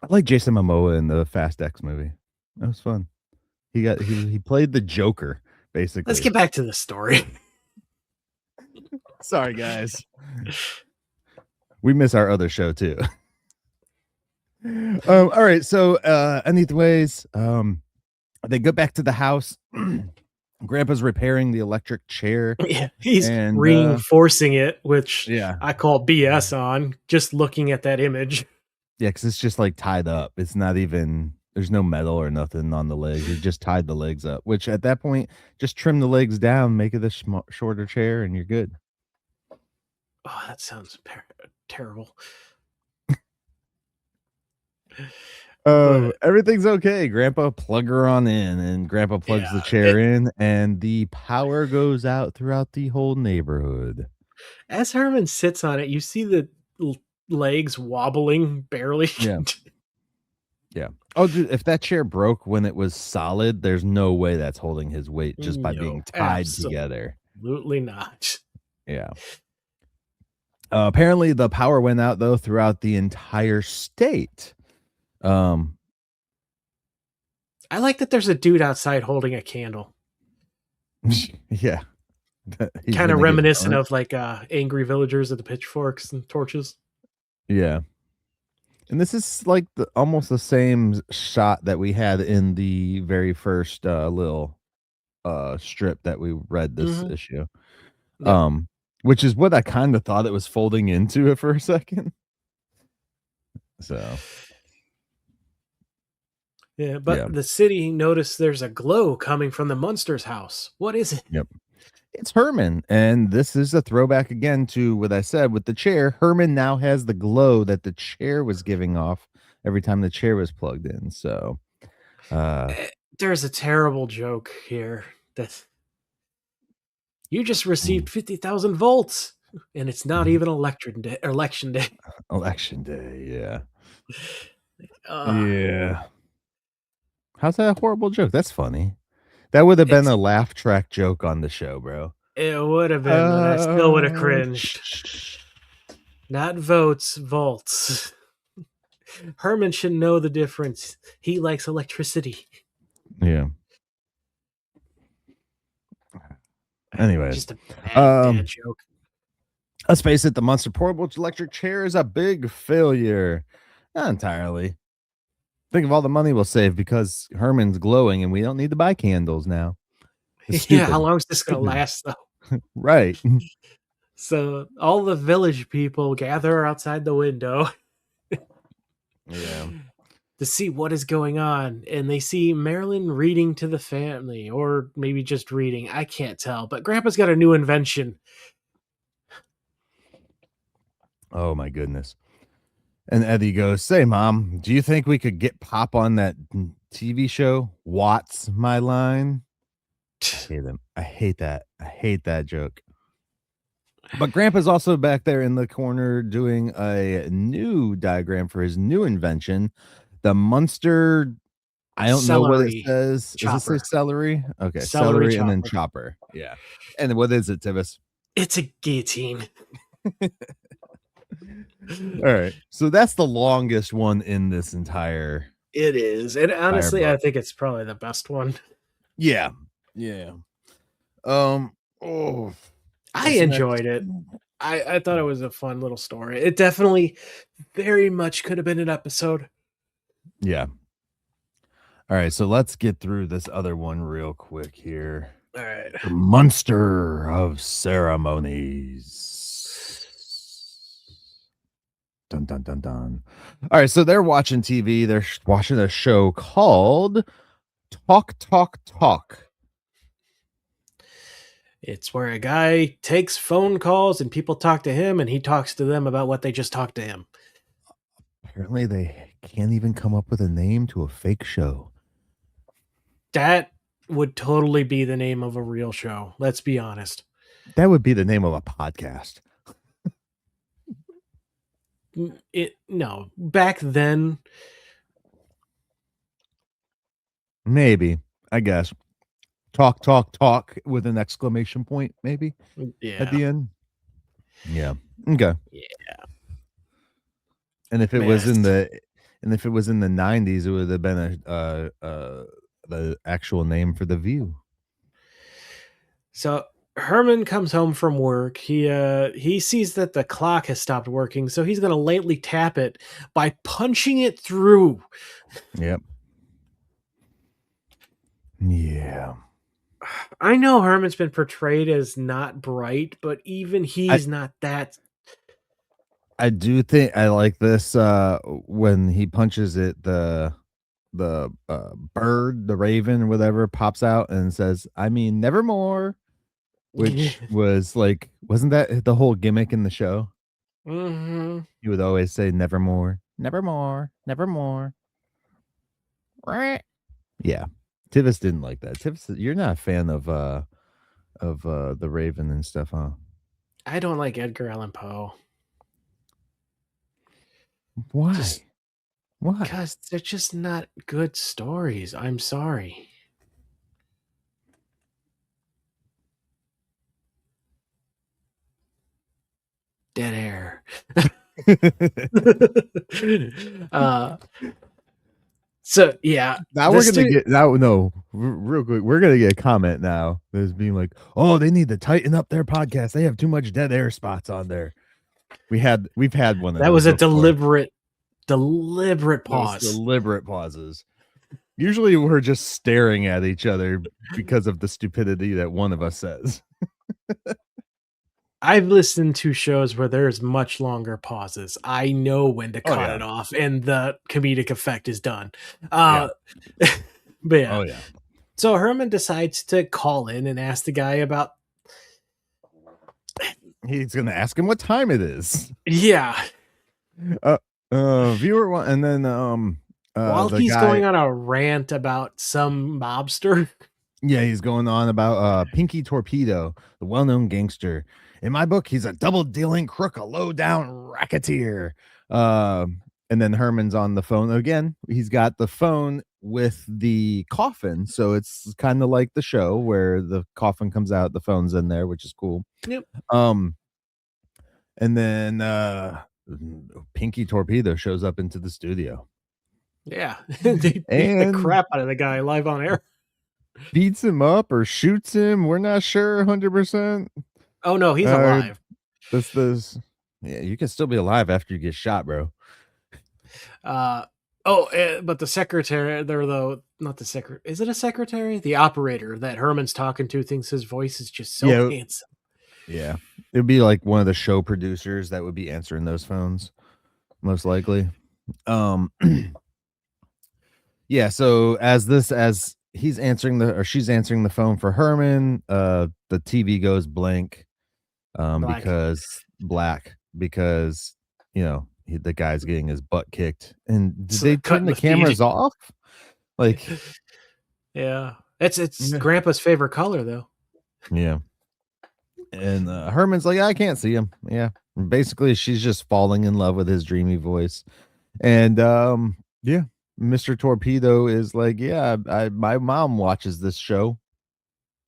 I like Jason Momoa in the Fast X movie. That was fun. He played the Joker, basically. Let's get back to the story. Sorry, guys. We miss our other show too. All right. So anyways, they go back to the house. Grandpa's repairing the electric chair. Yeah, he's reinforcing it, which I call BS on just looking at that image. Yeah, because it's just like tied up. It's not even, there's no metal or nothing on the legs. You just tied the legs up, which at that point, just trim the legs down, make it a shorter chair, and you're good. Oh, that sounds terrible. Everything's okay. Grandpa, plug her on in, and Grandpa plugs the chair in, and the power goes out throughout the whole neighborhood. As Herman sits on it, you see the legs wobbling barely. Yeah. Oh, dude, if that chair broke when it was solid, there's no way that's holding his weight just by being tied together. Absolutely not. Yeah. Apparently, the power went out though throughout the entire state. I like that there's a dude outside holding a candle. Yeah. Kind of reminiscent of like angry villagers with the pitchforks and torches. Yeah. And this is like almost the same shot that we had in the very first little strip that we read this issue. Yeah. Which is what I kind of thought it was folding into it for a second. So yeah, but the city noticed there's a glow coming from the Munsters' house. What is it? Yep. It's Herman. And this is a throwback again to what I said with the chair. Herman now has the glow that the chair was giving off every time the chair was plugged in. So there's a terrible joke here that you just received 50,000 volts and it's not even election day. Election day, yeah. Yeah. How's that a horrible joke? That's funny. That would have been a laugh track joke on the show, bro. It would have been, but I still would have cringed. Not votes, volts. Herman should know the difference. He likes electricity. Yeah. Anyways, Just a bad joke. Let's face it, the Munster portable electric chair is a big failure. Not entirely. Think of all the money we'll save because Herman's glowing and we don't need to buy candles now. Yeah, how long is this going to last, though? Right. So all the village people gather outside the window. Yeah. To see what is going on, and they see Marilyn reading to the family, or maybe just reading. I can't tell, but Grandpa's got a new invention. Oh my goodness. And Eddie goes, "Say, Mom, do you think we could get Pop on that TV show? What's my line?" I hate him. I hate that. I hate that joke. But Grandpa's also back there in the corner doing a new diagram for his new invention, the Munster. I don't know what it says. Chopper. Does it say celery? Okay, Celery and then chopper. Yeah. And what is it, Tivis? It's a guillotine. All right. So that's the longest one in this entire. It is. And honestly, I think it's probably the best one. Yeah. Yeah. Oh. I enjoyed it. I thought it was a fun little story. It definitely very much could have been an episode. Yeah. All right, so let's get through this other one real quick here. All right. The Munster of Ceremonies. Dun, dun, dun, dun. All right, so they're watching TV. They're watching a show called Talk, Talk, Talk. It's where a guy takes phone calls and people talk to him and he talks to them about what they just talked to him. Apparently, they can't even come up with a name to a fake show. That would totally be the name of a real show. Let's be honest. That would be the name of a podcast. No, back then. Maybe, I guess. Talk, talk, talk with an exclamation point, maybe. Yeah. At the end. Yeah. Okay. Yeah. And if it was in the 90s, it would have been the actual name for The View. So Herman comes home from work. He sees that the clock has stopped working, so he's going to lightly tap it by punching it through. Yep. Yeah. I know Herman's been portrayed as not bright, but even he's not that. I do think I like this when he punches it, the bird, the raven, whatever, pops out and says, "I mean, nevermore," which was like, wasn't that the whole gimmick in the show? Mm-hmm. He would always say, "Nevermore, nevermore, nevermore." Right? Yeah. Tivis didn't like that. Tivis, you're not a fan of the Raven and stuff, huh? I don't like Edgar Allan Poe. Why? Why? Because they're just not good stories. I'm sorry. Dead air. So yeah, now we're gonna get real quick. We're gonna get a comment now that's being like, "Oh, they need to tighten up their podcast. They have too much dead air spots on there." We've had one. That was a deliberate pause. Deliberate pauses. Usually, we're just staring at each other because of the stupidity that one of us says. I've listened to shows where there's much longer pauses. I know when to cut it off, and the comedic effect is done. But yeah. Oh yeah. So Herman decides to call in and ask the guy about. He's gonna ask him what time it is. Yeah. Viewer one, and then while he's going on a rant about some mobster. Yeah, he's going on about Pinky Torpedo, the well-known gangster. In my book, he's a double-dealing crook, a low-down racketeer. And then Herman's on the phone again. He's got the phone with the coffin, so it's kind of like the show where the coffin comes out, the phone's in there, which is cool. Yep. And then Pinky Torpedo shows up into the studio. Yeah, they beat the crap out of the guy live on air. Beats him up or shoots him. We're not sure 100%. Oh no, he's alive. This. Yeah, you can still be alive after you get shot, bro. But the secretary, not the secretary. Is it a secretary? The operator that Herman's talking to thinks his voice is just so handsome. Yeah, it'd be like one of the show producers that would be answering those phones, most likely. Yeah. So as he's answering she's answering the phone for Herman, the TV goes blank, because the guy's getting his butt kicked. And did they turn the cameras off? Like, yeah, it's Grandpa's favorite color though. Yeah. And Herman's like, I can't see him. Yeah. And basically, she's just falling in love with his dreamy voice. And yeah, Mr. Torpedo is like, yeah, my mom watches this show.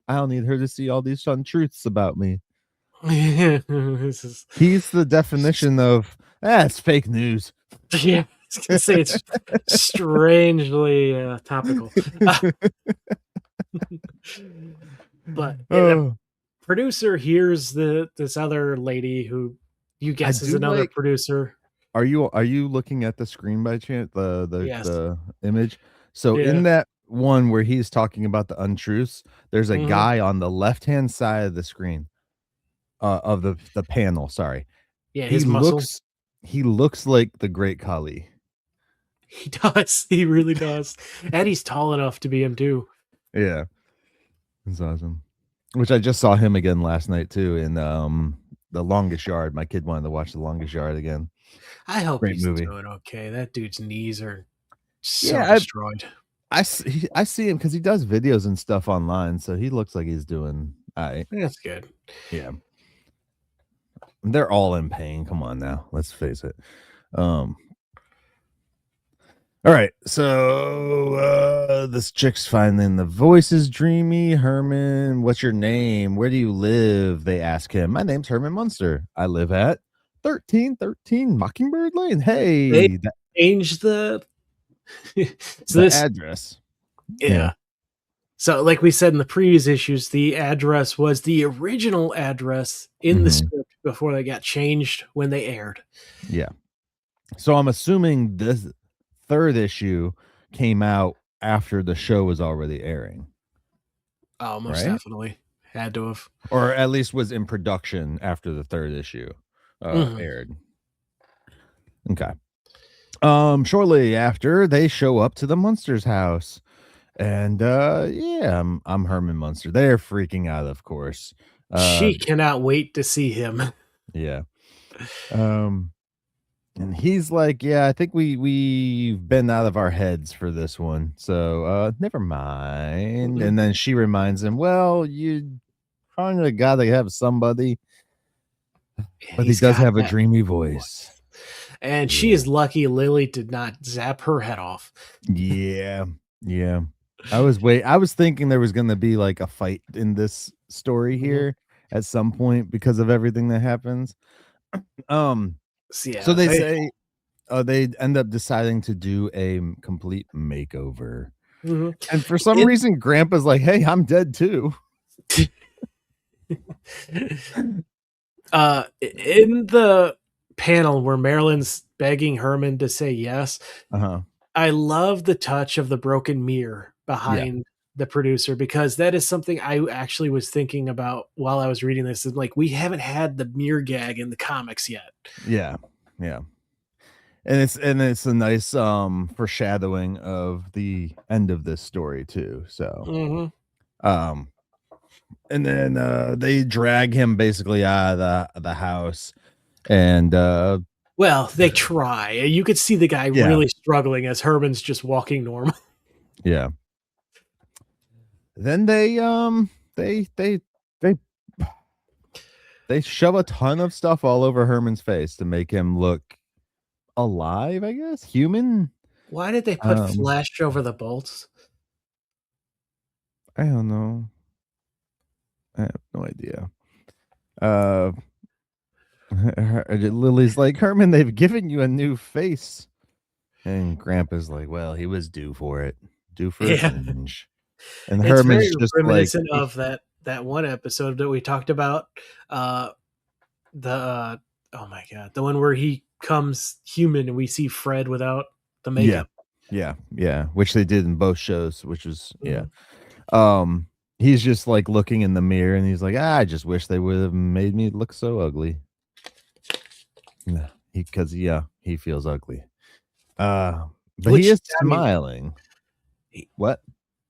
I don't need her to see all these untruths about me. He's the definition of it's fake news. Yeah, I was gonna say it's strangely topical. But the producer hears this other lady who you guess is another producer. Are you looking at the screen by chance? The image. So Yeah. in that one where he's talking about the untruths, there's a guy on the left-hand side of the screen. Of the panel, sorry. Yeah, his muscles. He looks like the Great Khali. He does. He really does. And he's tall enough to be him too. Yeah. That's awesome. Which I just saw him again last night too in The Longest Yard. My kid wanted to watch The Longest Yard again. I hope he's doing okay. That dude's knees are so destroyed. I see him because he does videos and stuff online, so he looks like he's doing all right. That's good. Yeah. They're all in pain. Come on now. Let's face it. All right. So this chick's finding the voices dreamy. Herman, what's your name? Where do you live? They ask him. My name's Herman Munster. I live at 1313 Mockingbird Lane. Hey, they changed the address. Yeah. So, like we said in the previous issues, the address was the original address in the script before they got changed when they aired. Yeah. So I'm assuming this third issue came out after the show was already airing. Oh, most definitely. Had to have. Or at least was in production after the third issue aired. Okay. Shortly after, they show up to the Munsters' house. And I'm Herman Munster. They're freaking out, of course. She cannot wait to see him. Yeah. And he's like, yeah, I think we've been out of our heads for this one. So never mind. And then she reminds him, well, you kind of gotta have somebody. But he does have a dreamy voice. And she is lucky Lily did not zap her head off. Yeah. Yeah. I was thinking there was going to be like a fight in this story here at some point because of everything that happens. So they say they end up deciding to do a complete makeover. And for some reason Grandpa's like, hey, I'm dead too. In the panel where Marilyn's begging Herman to say yes, I love the touch of the broken mirror behind the producer, because that is something I actually was thinking about while I was reading this. And like, we haven't had the mirror gag in the comics yet. Yeah. And it's a nice foreshadowing of the end of this story too. So and then they drag him basically out of the house. And well, they try. You could see the guy really struggling as Herman's just walking normal. Yeah. Then they shove a ton of stuff all over Herman's face to make him look alive, I guess, human. Why did they put flesh over the bolts? I don't know. I have no idea. Lily's like, Herman, they've given you a new face. And Grandpa's like, well, he was due for it. Due for a change. And It's very Herman's just like, reminiscent of that one episode that we talked about. The oh my god, the one where he comes human and we see Fred without the makeup. Yeah. Which they did in both shows, which was he's just like looking in the mirror and he's like, I just wish they would have made me look so ugly. No, because he feels ugly. But he is smiling. What?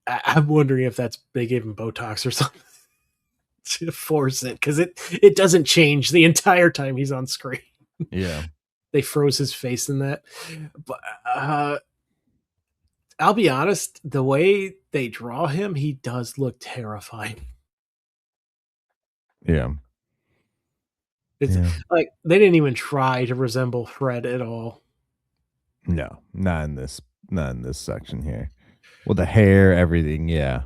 I'm wondering if they gave him Botox or something to force it, because it doesn't change the entire time he's on screen. Yeah. They froze his face in that. But I'll be honest, the way they draw him, he does look terrifying. Yeah. It's like they didn't even try to resemble Fred at all. No, not in this section here. Well, the hair, everything, yeah.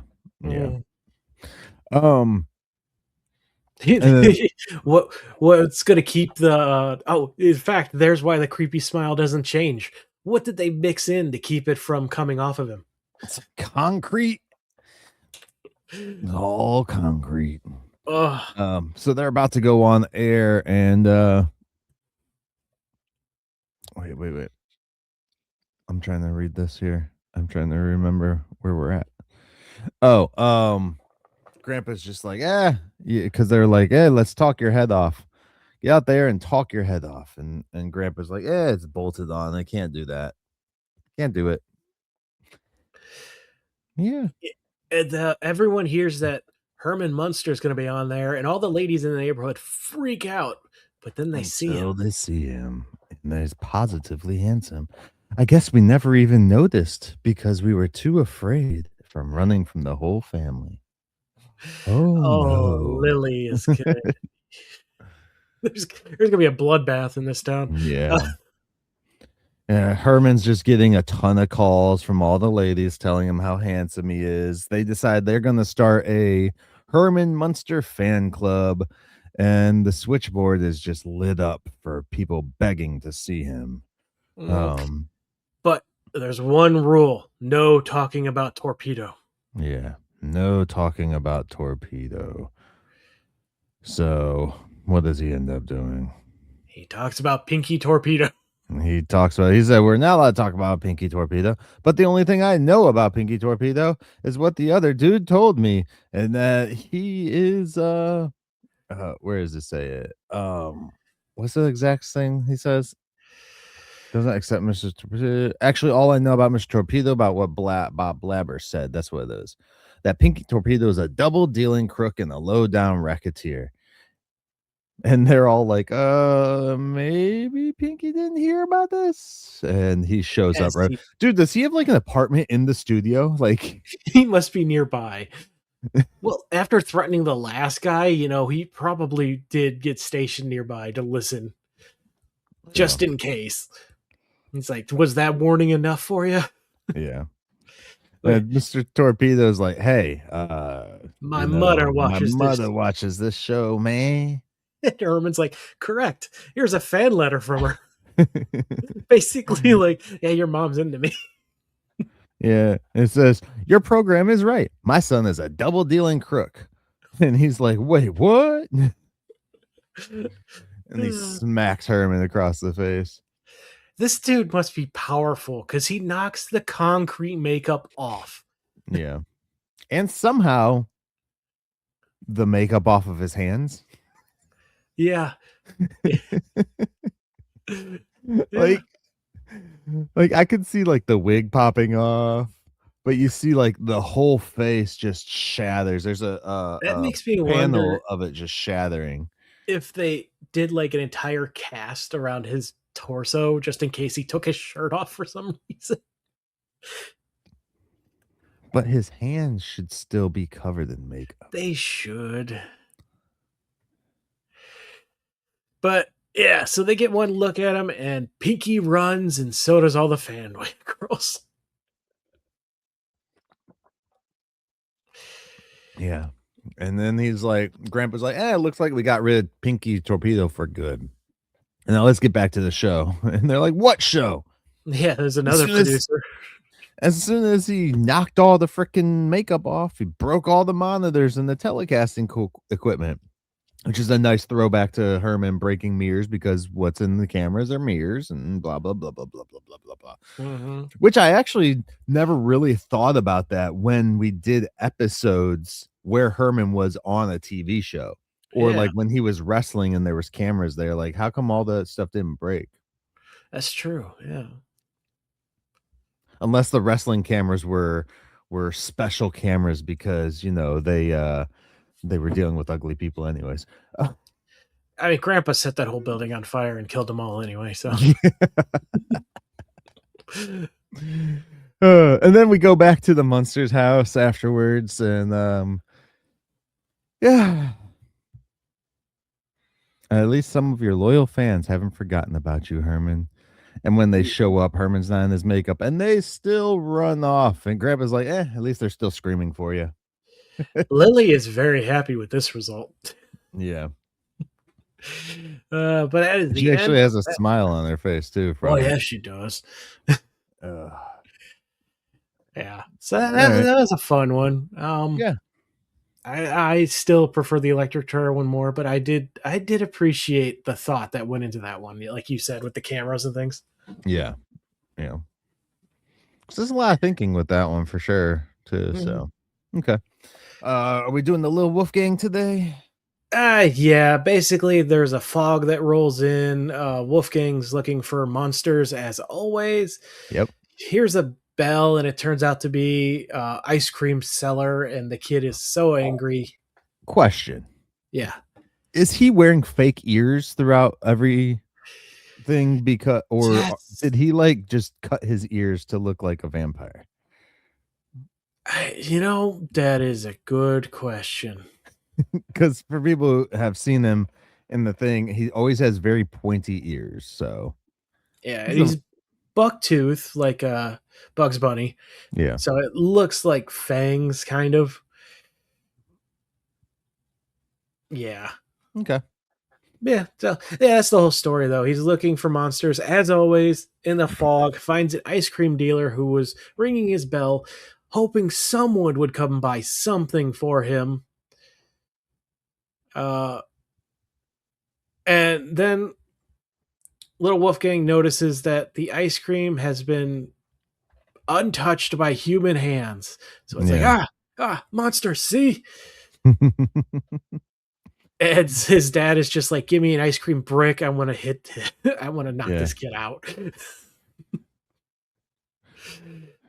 What's gonna keep the in fact, there's why the creepy smile doesn't change. What did they mix in to keep it from coming off of him? It's concrete. All concrete. So they're about to go on air and wait. I'm trying to read this here. I'm trying to remember where we're at. Grandpa's just like, because they're like, let's talk your head off. Get out there and talk your head off. And Grandpa's like, it's bolted on. I can't do that. Can't do it. Yeah. And everyone hears that Herman Munster is going to be on there, and all the ladies in the neighborhood freak out. But then they see him, and he's positively handsome. I guess we never even noticed because we were too afraid from running from the whole family. Oh no. Lily is gonna there's gonna be a bloodbath in this town. Yeah. Herman's just getting a ton of calls from all the ladies telling him how handsome he is. They decide they're going to start a Herman Munster fan club, and the switchboard is just lit up for people begging to see him. But there's one rule: no talking about Torpedo. Yeah, no talking about Torpedo. So what does he end up doing? He talks about Pinky Torpedo. He said, we're not allowed to talk about Pinky Torpedo, but the only thing I know about Pinky Torpedo is what the other dude told me, and that he is, where does it say it? What's the exact thing he says? Doesn't accept Mr. Torpedo. Actually, all I know about Mr. Torpedo, about what Bob Blabber said, that's what it is. That Pinky Torpedo is a double-dealing crook and a low-down racketeer. And they're all like, maybe Pinky didn't hear about this. And he shows up, right? Dude, does he have like an apartment in the studio? Like, he must be nearby. Well, after threatening the last guy, he probably did get stationed nearby to listen. Just in case. He's like, was that warning enough for you? Yeah. Mr. Torpedo's like, hey, my mother watches this show, man. And Herman's like, correct. Here's a fan letter from her. Basically, like, yeah, your mom's into me. Yeah. It says, your program is right. My son is a double dealing crook. And he's like, wait, what? And he smacks Herman across the face. This dude must be powerful because he knocks the concrete makeup off. Yeah. And somehow the makeup off of his hands. Yeah. Like I could see like the wig popping off, but you see like the whole face just shatters. There's that makes me panel wonder of it just shattering. If they did like an entire cast around his torso just in case he took his shirt off for some reason. But his hands should still be covered in makeup. They should. But yeah, so they get one look at him and Pinky runs and so does all the fan girls. Yeah. And then he's like, Grandpa's like, it looks like we got rid of Pinky Torpedo for good. And now let's get back to the show. And they're like, what show? Yeah, there's another producer. As soon as he knocked all the freaking makeup off, he broke all the monitors and the telecasting equipment, which is a nice throwback to Herman breaking mirrors, because what's in the cameras are mirrors and blah, blah, blah, blah, blah, blah, blah, blah, blah. Mm-hmm. Which I actually never really thought about that when we did episodes where Herman was on a TV show, or like when he was wrestling and there was cameras there. Like, how come all that stuff didn't break? That's true. Yeah. Unless the wrestling cameras were special cameras, because, you know, they were dealing with ugly people anyways. I mean, Grandpa set that whole building on fire and killed them all anyway. So, and then we go back to the Munsters' house afterwards, and yeah, at least some of your loyal fans haven't forgotten about you, Herman. And when they show up, Herman's not in his makeup, and they still run off. And Grandpa's like, at least they're still screaming for you. Lily is very happy with this result. Yeah. But at She actually has a smile on her face too. Oh yeah, she does. Yeah. So that was a fun one. Yeah. I still prefer the electric chair one more, but I did appreciate the thought that went into that one, like you said, with the cameras and things. Yeah. Yeah. Because there's a lot of thinking with that one for sure too. Mm-hmm. So okay. Are we doing the Little Wolfgang today? Yeah, basically there's a fog that rolls in. Wolfgang's looking for monsters as always. Yep. Here's a bell, and it turns out to be ice cream seller, and the kid is so angry. Question. Yeah. Is he wearing fake ears throughout everything, because, or did he like just cut his ears to look like a vampire? You know, that is a good question. Because for people who have seen him in the thing, he always has very pointy ears. So yeah, he's bucktooth like Bugs Bunny. Yeah. So it looks like fangs, kind of. Yeah. Okay. Yeah. So yeah, that's the whole story, though. He's looking for monsters as always in the fog. Finds an ice cream dealer who was ringing his bell, hoping someone would come buy something for him. And then Little Wolfgang notices that the ice cream has been untouched by human hands. So it's like, monster, see? And his dad is just like, give me an ice cream brick. I want to knock this kid out.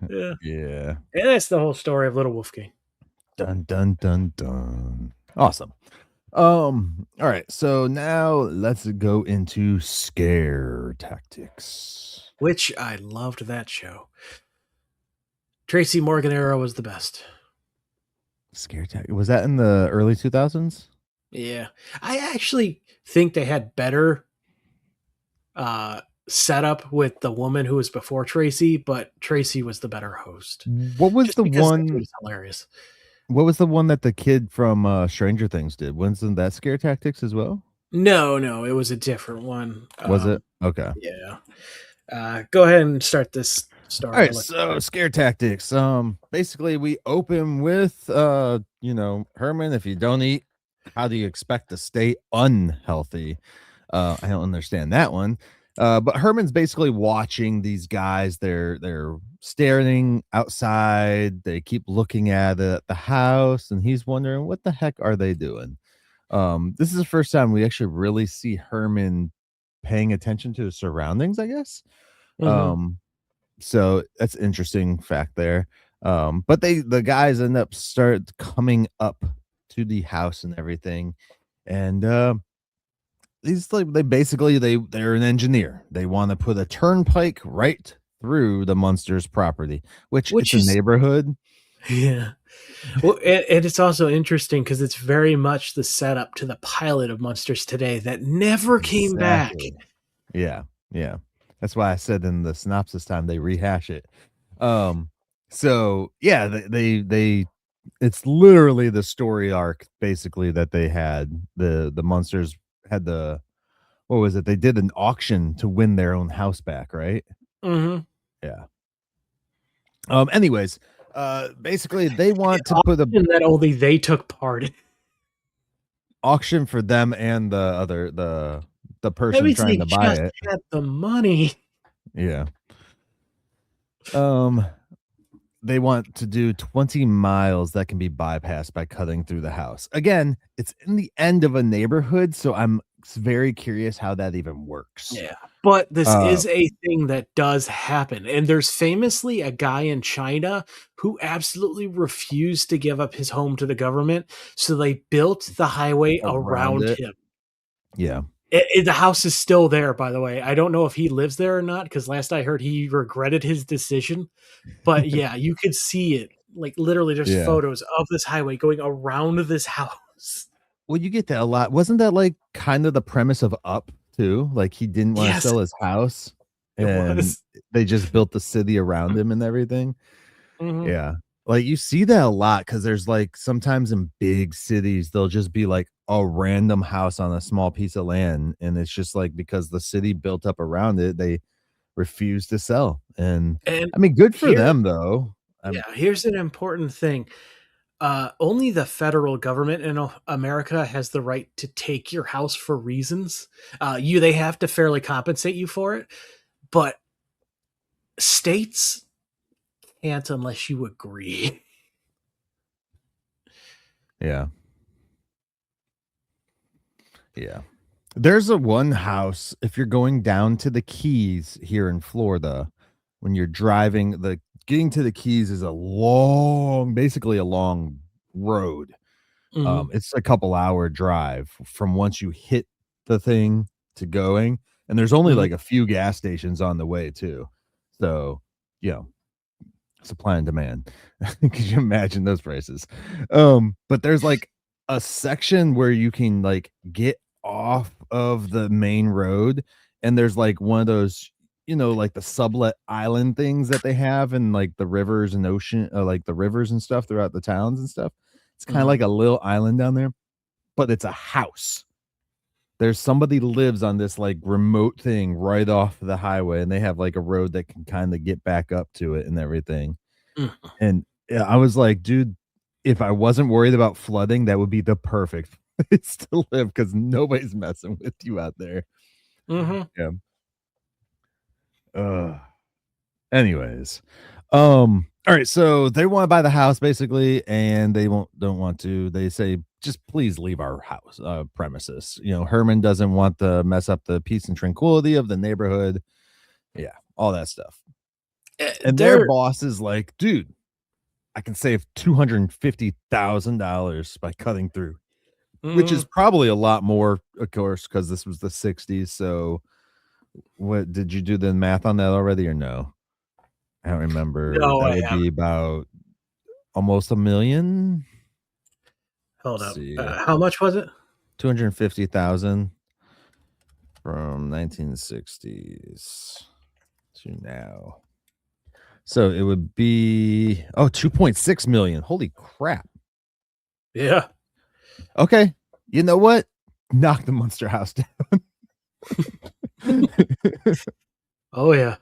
Yeah. And that's the whole story of Little Wolfgang. Dun, dun, dun, dun. Awesome. All right. So now let's go into scare tactics. Which I loved that show. Tracy Morgan era was the best. Scare tactics. Was that in the early 2000s? Yeah. I actually think they had better setup with the woman who was before Tracy, but Tracy was the better host. What was just the one? It was hilarious. What was the one that the kid from Stranger Things did? Wasn't that scare tactics as well? No, it was a different one. Was it? Okay. Yeah. Go ahead and start this story. All right, so scare tactics. Basically we open with Herman, if you don't eat, how do you expect to stay unhealthy? I don't understand that one. But Herman's basically watching these guys. They're staring outside. They keep looking at the house, and he's wondering what the heck are they doing. This is the first time we actually really see Herman paying attention to his surroundings, I guess. Mm-hmm. So that's an interesting fact there. But the guys end up start coming up to the house and everything, and they're an engineer. They want to put a turnpike right through the Munsters property, which is a neighborhood. Yeah. Well, and it's also interesting because it's very much the setup to the pilot of Munsters Today that never came back. Yeah. That's why I said in the synopsis time they rehash it. So yeah, they it's literally the story arc basically that they had. The Munsters had the what was it? They did an auction to win their own house back, right? Mm-hmm. Yeah. Anyways, basically they want to put a that only they took part in. auction for them and the person Maybe trying they to buy just it. had the money. Yeah. They want to do 20 miles that can be bypassed by cutting through the house. Again, it's in the end of a neighborhood, so I'm very curious how that even works. Yeah. But this Uh, is a thing that does happen. And there's famously a guy in China who absolutely refused to give up his home to the government. So they built the highway around around it. him. Yeah. The house is still there, by the way. I don't know if he lives there or not, because last I heard he regretted his decision. But yeah, you could see it. Like literally there's Yeah. photos of this highway going around this house. Well, you get that a lot. Wasn't that like kind of the premise of Up too? Like he didn't want to Yes, sell his house it and was. they just built the city around him and everything. Mhm. Yeah. Like you see that a lot because there's like sometimes in big cities, there'll just be like a random house on a small piece of land. And it's just like because the city built up around it, they refuse to sell. And And I mean, good for here, them though. yeah, here's an important thing. Only the federal government in America has the right to take your house for reasons. They have to fairly compensate you for it, but states can't unless you agree. Yeah. Yeah. There's a one house, if you're going down to the Keys here in Florida, when you're driving, the getting to the Keys is a long, basically a long road. Mhm. It's a couple hour drive from once you hit the thing to going, and there's only Mhm. like a few gas stations on the way too. So, you know, supply and demand. Could you imagine those prices? But there's like a section where you can like get off of the main road, and there's like one of those, like the sublet island things that they have in like the rivers and ocean, like the rivers and stuff throughout the towns and stuff. It's kind of Mhm. like a little island down there, but it's a house. There's somebody lives on this like remote thing right off the highway, and they have like a road that can kind of get back up to it and everything. Mhm. And yeah, I was like, dude, if I wasn't worried about flooding, that would be the perfect place to live because nobody's messing with you out there. Mhm. Yeah. Anyways, all right. So they want to buy the house basically, and don't want to. They say, just please leave our house premises. Herman doesn't want to mess up the peace and tranquility of the neighborhood. Yeah, all that stuff. And their They're boss is like, dude, I can save $250,000 by cutting through, which is Mhm. probably a lot more, of course, because this was the 60s. So, what did you do the math on that already or no? I don't remember. No, That I would haven't. be about almost a million. Hold Let's up. see, How much was it? 250,000 from 1960s to now. So it would be 2.6 million. Holy crap. Yeah. Okay. You know what? Knock the Munster house down. Oh yeah.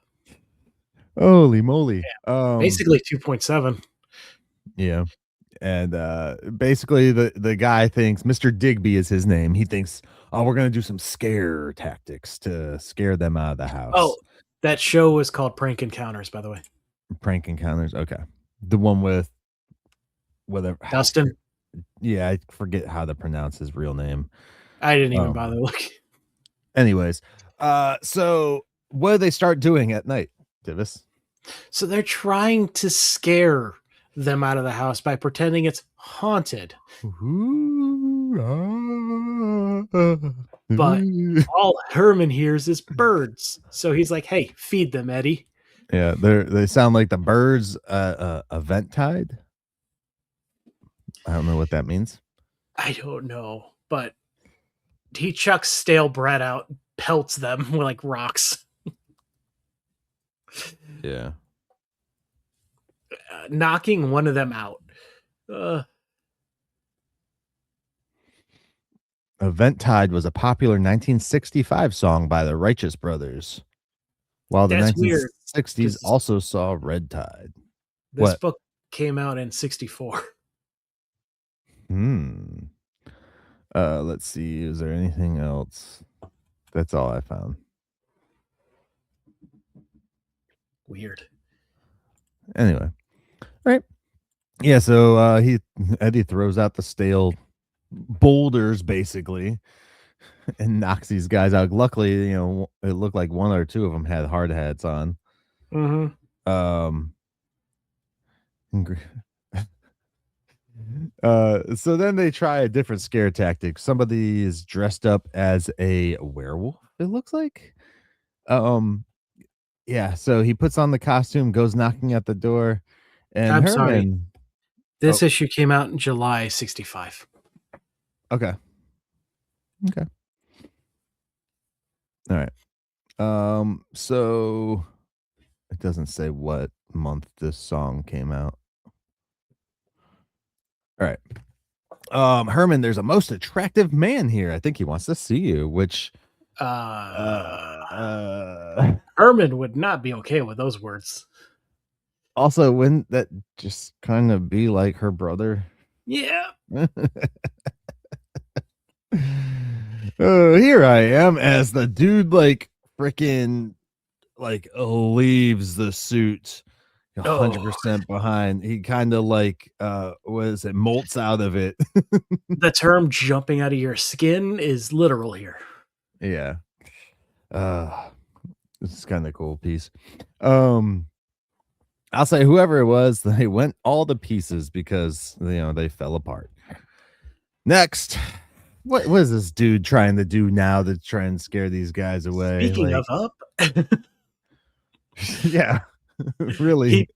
Holy moly. Basically 2.7. Yeah. And basically the guy thinks Mr. Digby is his name. He thinks, oh, we're gonna do some scare tactics to scare them out of the Oh, house. that show was called Prank Encounters, by the way. Prank encounters. Okay. The one with whatever. Dustin. Yeah, I forget how to pronounce his real name. I didn't even Um bother looking. anyways, so what do they start doing at night, Tivis? So they're trying to scare them out of the house by pretending it's haunted. But all Herman hears is birds. So he's like, hey, feed them, Eddie. Yeah, they sound like the birds event tide. I don't know what that means. I don't know. But he chucks stale bread out, pelts them with like rocks, Yeah. knocking one of them out. Eventide was a popular 1965 song by the Righteous Brothers, while the That's weird. 1960s also saw Red Tide. This book came out in 64. Let's see. Is there anything else? That's all I found. Weird. Anyway, all right. Yeah, so Eddie throws out the stale boulders basically and knocks these guys out. Luckily, you know, it looked like one or two of them had hard hats on. So then they try a different scare tactic. Somebody is dressed up as a werewolf, it looks like. Yeah, so he puts on the costume, goes knocking at the door, and I'm Herman. Sorry. This issue came out in July 65. Okay. All right. So it doesn't say what month this song came out. All right. Herman, there's a most attractive man here. I think he wants to see you, which Herman would not be okay with those words. Also, wouldn't that just kind of be like her brother? Yeah. Oh, here I am as the dude like freaking like leaves the suit 100% behind. He kind of like what is it, molts out of it. The term jumping out of your skin is literal here. Yeah. This is kind of cool piece. I'll say whoever it was, they went all to pieces because they fell apart. Next, what is this dude trying to do now to try and scare these guys away? Speaking of up, yeah, really. He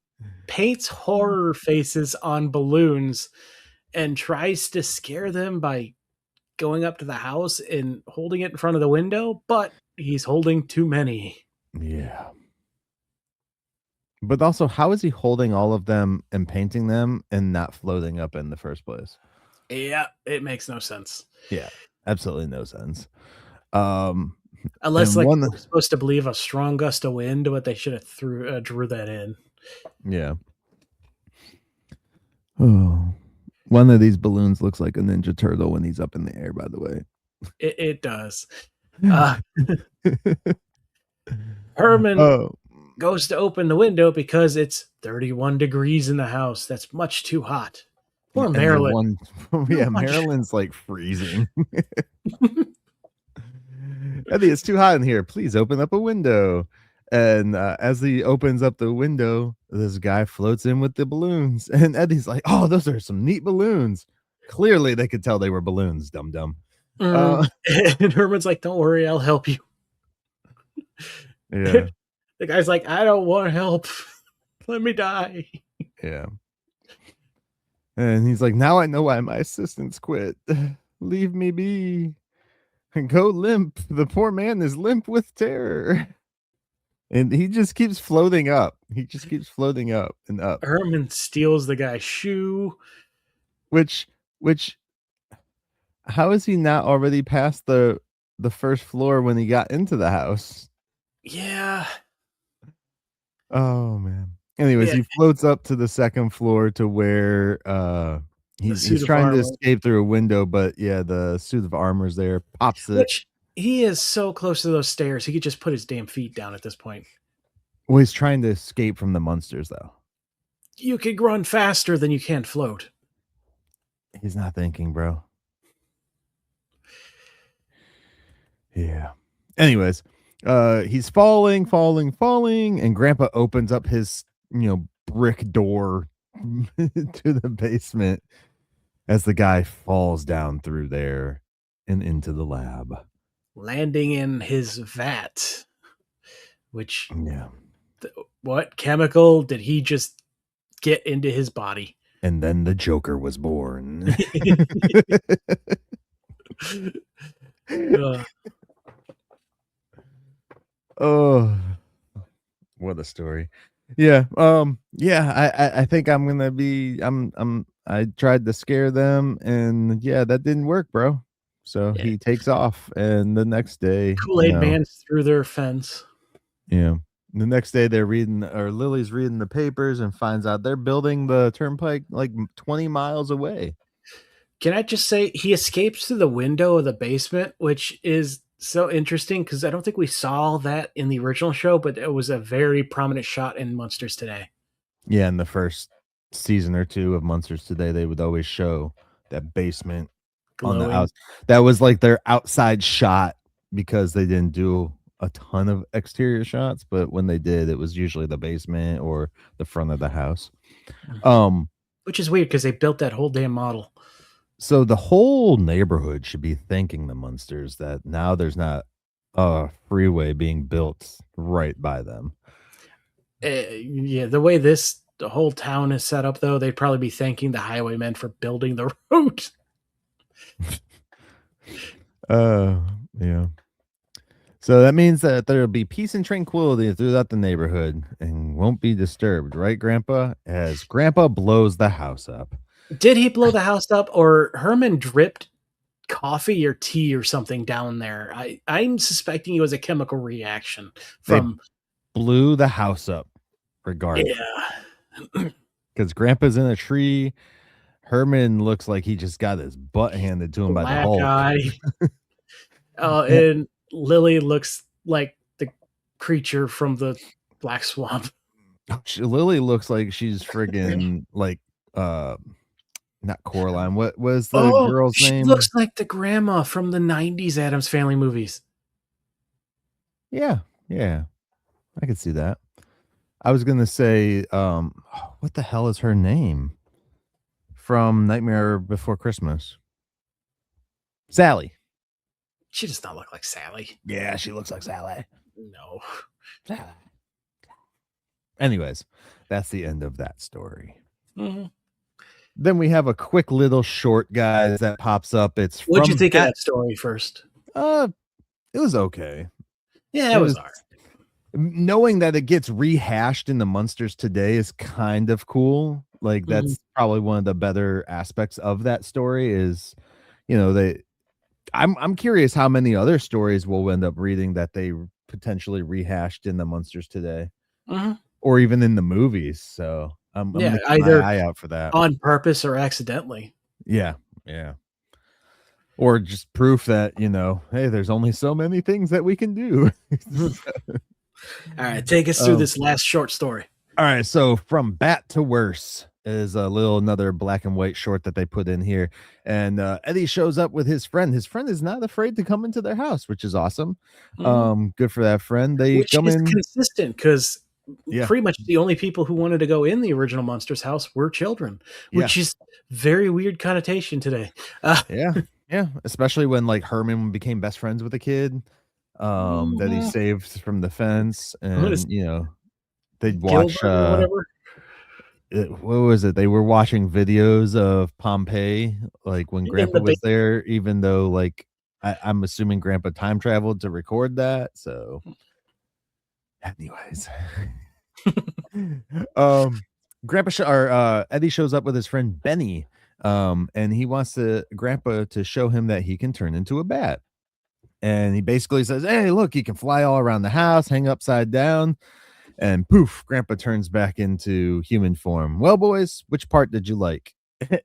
paints horror faces on balloons and tries to scare them by going up to the house and holding it in front of the window, but he's holding too many. Yeah. But also, how is he holding all of them and painting them and not floating up in the first place? Yeah, it makes no sense. Yeah, absolutely no sense. Unless we're supposed to believe a strong gust of wind, but they should have drew that in. Yeah. Oh, one of these balloons looks like a Ninja Turtle when he's up in the air, by the way. It does. Herman goes to open the window because it's 31 degrees in the house. That's much too hot. Poor Marilyn. Marilyn's like freezing. Eddie, it's too hot in here. Please open up a window. And as he opens up the window, this guy floats in with the balloons. And Eddie's like, oh, those are some neat balloons. Clearly, they could tell they were balloons, dum-dum. And Herman's like, don't worry, I'll help you. Yeah. The guy's like, I don't want help. Let me die. Yeah. And he's like, now I know why my assistants quit. Leave me be. And go limp. The poor man is limp with terror. And he just keeps floating up. He just keeps floating up and up. Herman steals the guy's shoe. Which how is he not already past the first floor when he got into the house? Yeah. Oh man. Anyways, he floats up to the second floor to where he's trying to escape through a window, but yeah, the suit of armor's there, pops it. Which he is so close to those stairs, he could just put his damn feet down at this point. Well, he's trying to escape from the Munsters, though. You could run faster than you can float. He's not thinking, bro. Yeah. Anyways, he's falling, and Grandpa opens up his brick door to the basement as the guy falls down through there and into the lab, landing in his vat. Which what chemical did he just get into his body? And then the Joker was born. Oh, what a story. Yeah. I think I'm gonna be I tried to scare them, and yeah, that didn't work, bro. So he takes off, and the next day, Kool-Aid Man's through their fence. Yeah. The next day they're Lily's reading the papers and finds out they're building the turnpike like 20 miles away. Can I just say he escapes through the window of the basement, which is so interesting because I don't think we saw that in the original show, but it was a very prominent shot in Munsters Today. Yeah, in the first season or two of Munsters Today, they would always show that basement glowing on the outside. That was like their outside shot because they didn't do a ton of exterior shots, but when they did, it was usually the basement or the front of the house. Which is weird because they built that whole damn model. So the whole neighborhood should be thanking the Munsters that now there's not a freeway being built right by them. Yeah, the way the whole town is set up, though, they'd probably be thanking the highwaymen for building the road. Yeah. So that means that there'll be peace and tranquility throughout the neighborhood and won't be disturbed, right, Grandpa? As Grandpa blows the house up. Did he blow the house up, or Herman dripped coffee or tea or something down there? I'm suspecting it was a chemical reaction from blew the house up, regardless. Yeah. Because Grandpa's in a tree. Herman looks like he just got his butt handed to him by the Hulk. And Lily looks like the creature from the Black Swamp. Lily looks like she's friggin' like not Coraline. What was the girl's name? She looks like the grandma from the 90s Addams Family movies. Yeah. I could see that. I was gonna say, what the hell is her name from Nightmare Before Christmas? Sally. She does not look like Sally. Yeah, she looks like Sally. No. Sally. Anyways, that's the end of that story. Mm-hmm. Then we have a quick little short, guys, that pops up. What'd you think of that story first? It was okay. Yeah, it was all right. Knowing that it gets rehashed in the Munsters Today is kind of cool. Like that's probably one of the better aspects of that story is, I'm curious how many other stories we'll end up reading that they potentially rehashed in the Munsters Today, or even in the movies. So I'm gonna keep either my eye out for that on purpose or accidentally. Yeah. Or just proof that hey, there's only so many things that we can do. All right, take us through this last short story. All right, so From Bat to Worse is another black and white short that they put in here, and Eddie shows up with his friend. His friend is not afraid to come into their house, which is awesome. Good for that friend. Which is consistent because pretty much the only people who wanted to go in the original Munsters house were children, which is very weird connotation today. Yeah, especially when like Herman became best friends with a kid that he saved from the fence, and they'd watch what was it? They were watching videos of Pompeii, like when Grandpa was there, even though like I'm assuming Grandpa time traveled to record that. So anyways, Eddie shows up with his friend Benny, and he wants Grandpa to show him that he can turn into a bat. And he basically says, hey, look, you can fly all around the house, hang upside down, and poof, Grandpa turns back into human form. Well, boys, which part did you like?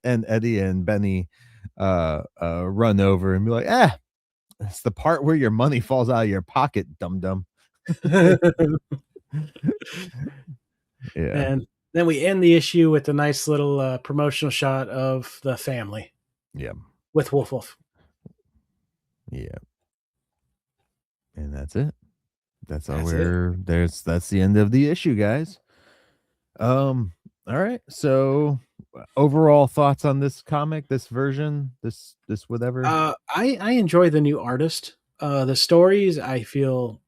And Eddie and Benny run over and be like, it's the part where your money falls out of your pocket, dum-dum. And then we end the issue with a nice little promotional shot of the family. Yeah. With Wolf Wolf. Yeah. And that's it. That's the end of the issue, guys. All right. So overall thoughts on this comic, this version, this whatever. I enjoy the new artist. The stories I feel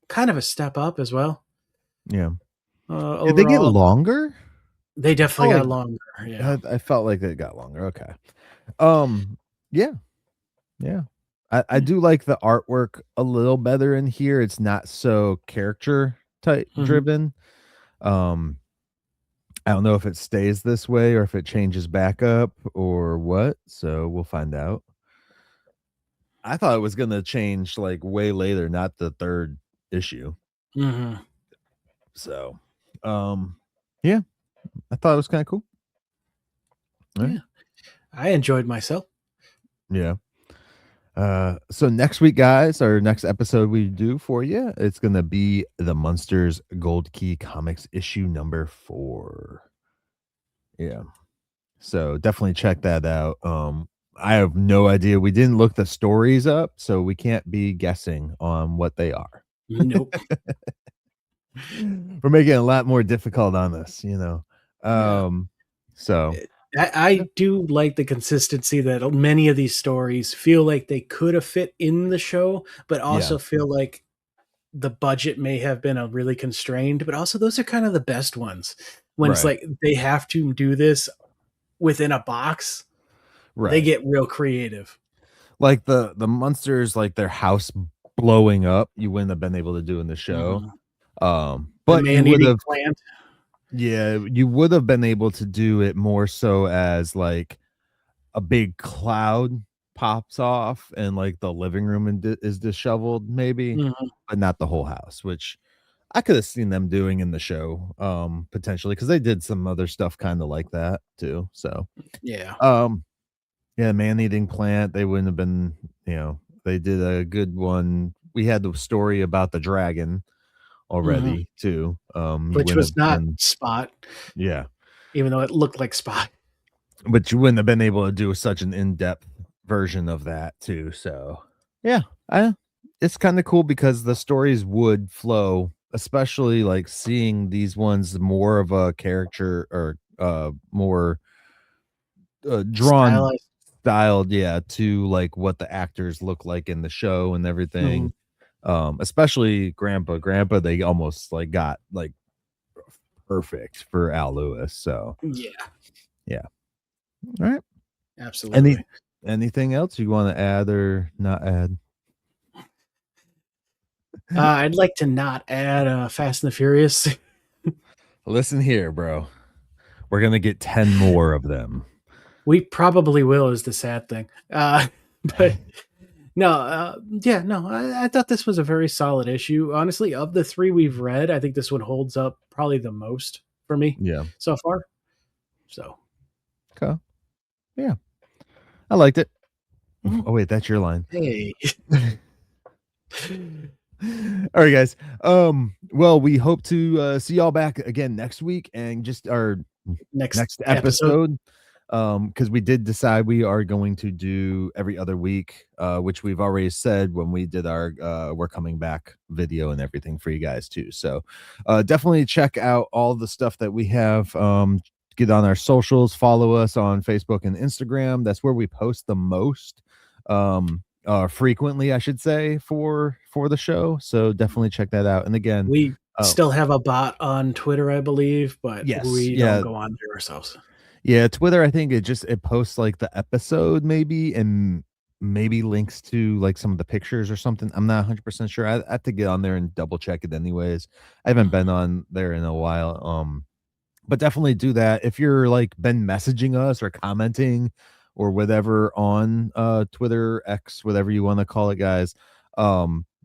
kind of a step up as well. Yeah. Did they get longer? They definitely got longer. Yeah. I felt like they got longer. Okay. Yeah. I do like the artwork a little better in here. It's not so character type driven. I don't know if it stays this way or if it changes back up or what. So we'll find out. I thought it was gonna change like way later, not the third issue. Mm-hmm. So, yeah, I thought it was kind of cool. All right. Yeah, I enjoyed myself. Yeah. So next week, guys, our next episode we do for you, it's gonna be the Munsters Gold Key Comics issue number 4. Yeah. So definitely check that out. I have no idea. We didn't look the stories up, so we can't be guessing on what they are. Nope. We're making it a lot more difficult on us, you know. Yeah. So I do like the consistency that many of these stories feel like they could have fit in the show, but also feel like the budget may have been a really constrained, but also those are kind of the best ones when it's right, like they have to do this within a box. They right. get real creative. Like the Munsters, like their house blowing up, you wouldn't have been able to do in the show. Mhm. The But you would man-eating have, plant. yeah, you would have been able to do it more so as like a big cloud pops off and like the living room is disheveled, maybe, Mhm. but not the whole house, which I could have seen them doing in the show, potentially because they did some other stuff kind of like that too. So, Yeah. um, yeah, man-eating plant, they wouldn't have been, they did a good one. We had the story about the dragon Mhm. already too. You Which wouldn't was have not been, Spot, yeah, even though it looked like Spot. but you wouldn't have been able to do such an in-depth version of that too. So, yeah, it's kind of cool because the stories would flow, especially like seeing these ones more of a character or more drawn Stylized. styled, yeah, to like what the actors look like in the show and Mhm. everything. Especially Grandpa, they almost like got like perfect for Al Lewis. So Yeah, yeah. All right. Any absolutely. anything else you want to add or not add? I'd like to not add Fast and the Furious. Listen here, bro. We're gonna get 10 more of them. We probably will, is the sad thing. But no, yeah, no, I thought this was a very solid issue. Honestly, of the 3 we've read, I think this one holds up probably the most for me Yeah. so far. So, Okay. Yeah. I liked it. mhm. Oh wait, that's your line. Hey, All right, guys. Well, we hope to see y'all back again next week and just our next next episode. episode. Because we did decide we are going to do every other week, which we've already said when we did our we're coming back video and everything for you guys too. So definitely check out all the stuff that we have. Get on our socials, follow us on Facebook and Instagram. That's where we post the most. Frequently, I should say, for the show. So definitely check that out. And again, We oh still have a bot on Twitter, I believe, but yes, we don't yeah, go on there ourselves. yeah. Twitter, I think it posts like the episode maybe and maybe links to like some of the pictures or something. I'm not 100% sure. I have to get on there and double check it anyways. I haven't been on there in a while. But definitely do that if you're like been messaging us or commenting or whatever on Twitter, X, whatever you want to call it, guys.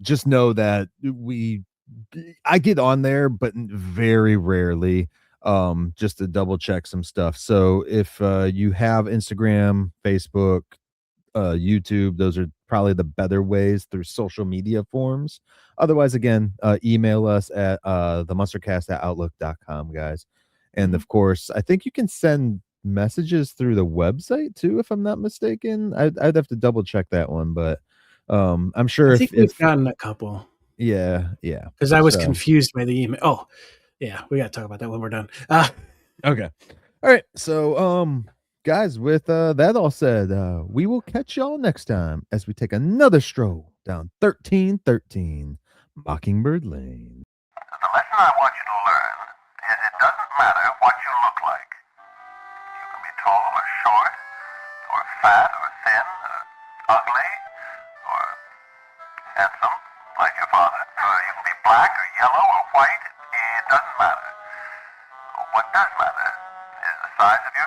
Just know that I get on there but very rarely, just to double check some stuff. So if you have Instagram, Facebook, YouTube, those are probably the better ways through social media forms. Otherwise, again, email us at themunstercast@outlook.com, guys. And Mhm. of course, I think you can send messages through the website too, if I'm not mistaken. I'd have to double check that one, but I'm I sure think we've if gotten a couple yeah. because I was So confused by the email. Oh, yeah, we got to talk about that when we're done. okay. All right. So guys, with that all said, we will catch y'all next time as we take another stroll down 1313 Mockingbird Lane. The lesson I want you to learn is it doesn't matter what you look like. You can be tall or short, or fat or thin, or ugly, or handsome, like your father. Or you can be black or yellow or white. It doesn't matter. What does matter is the size of your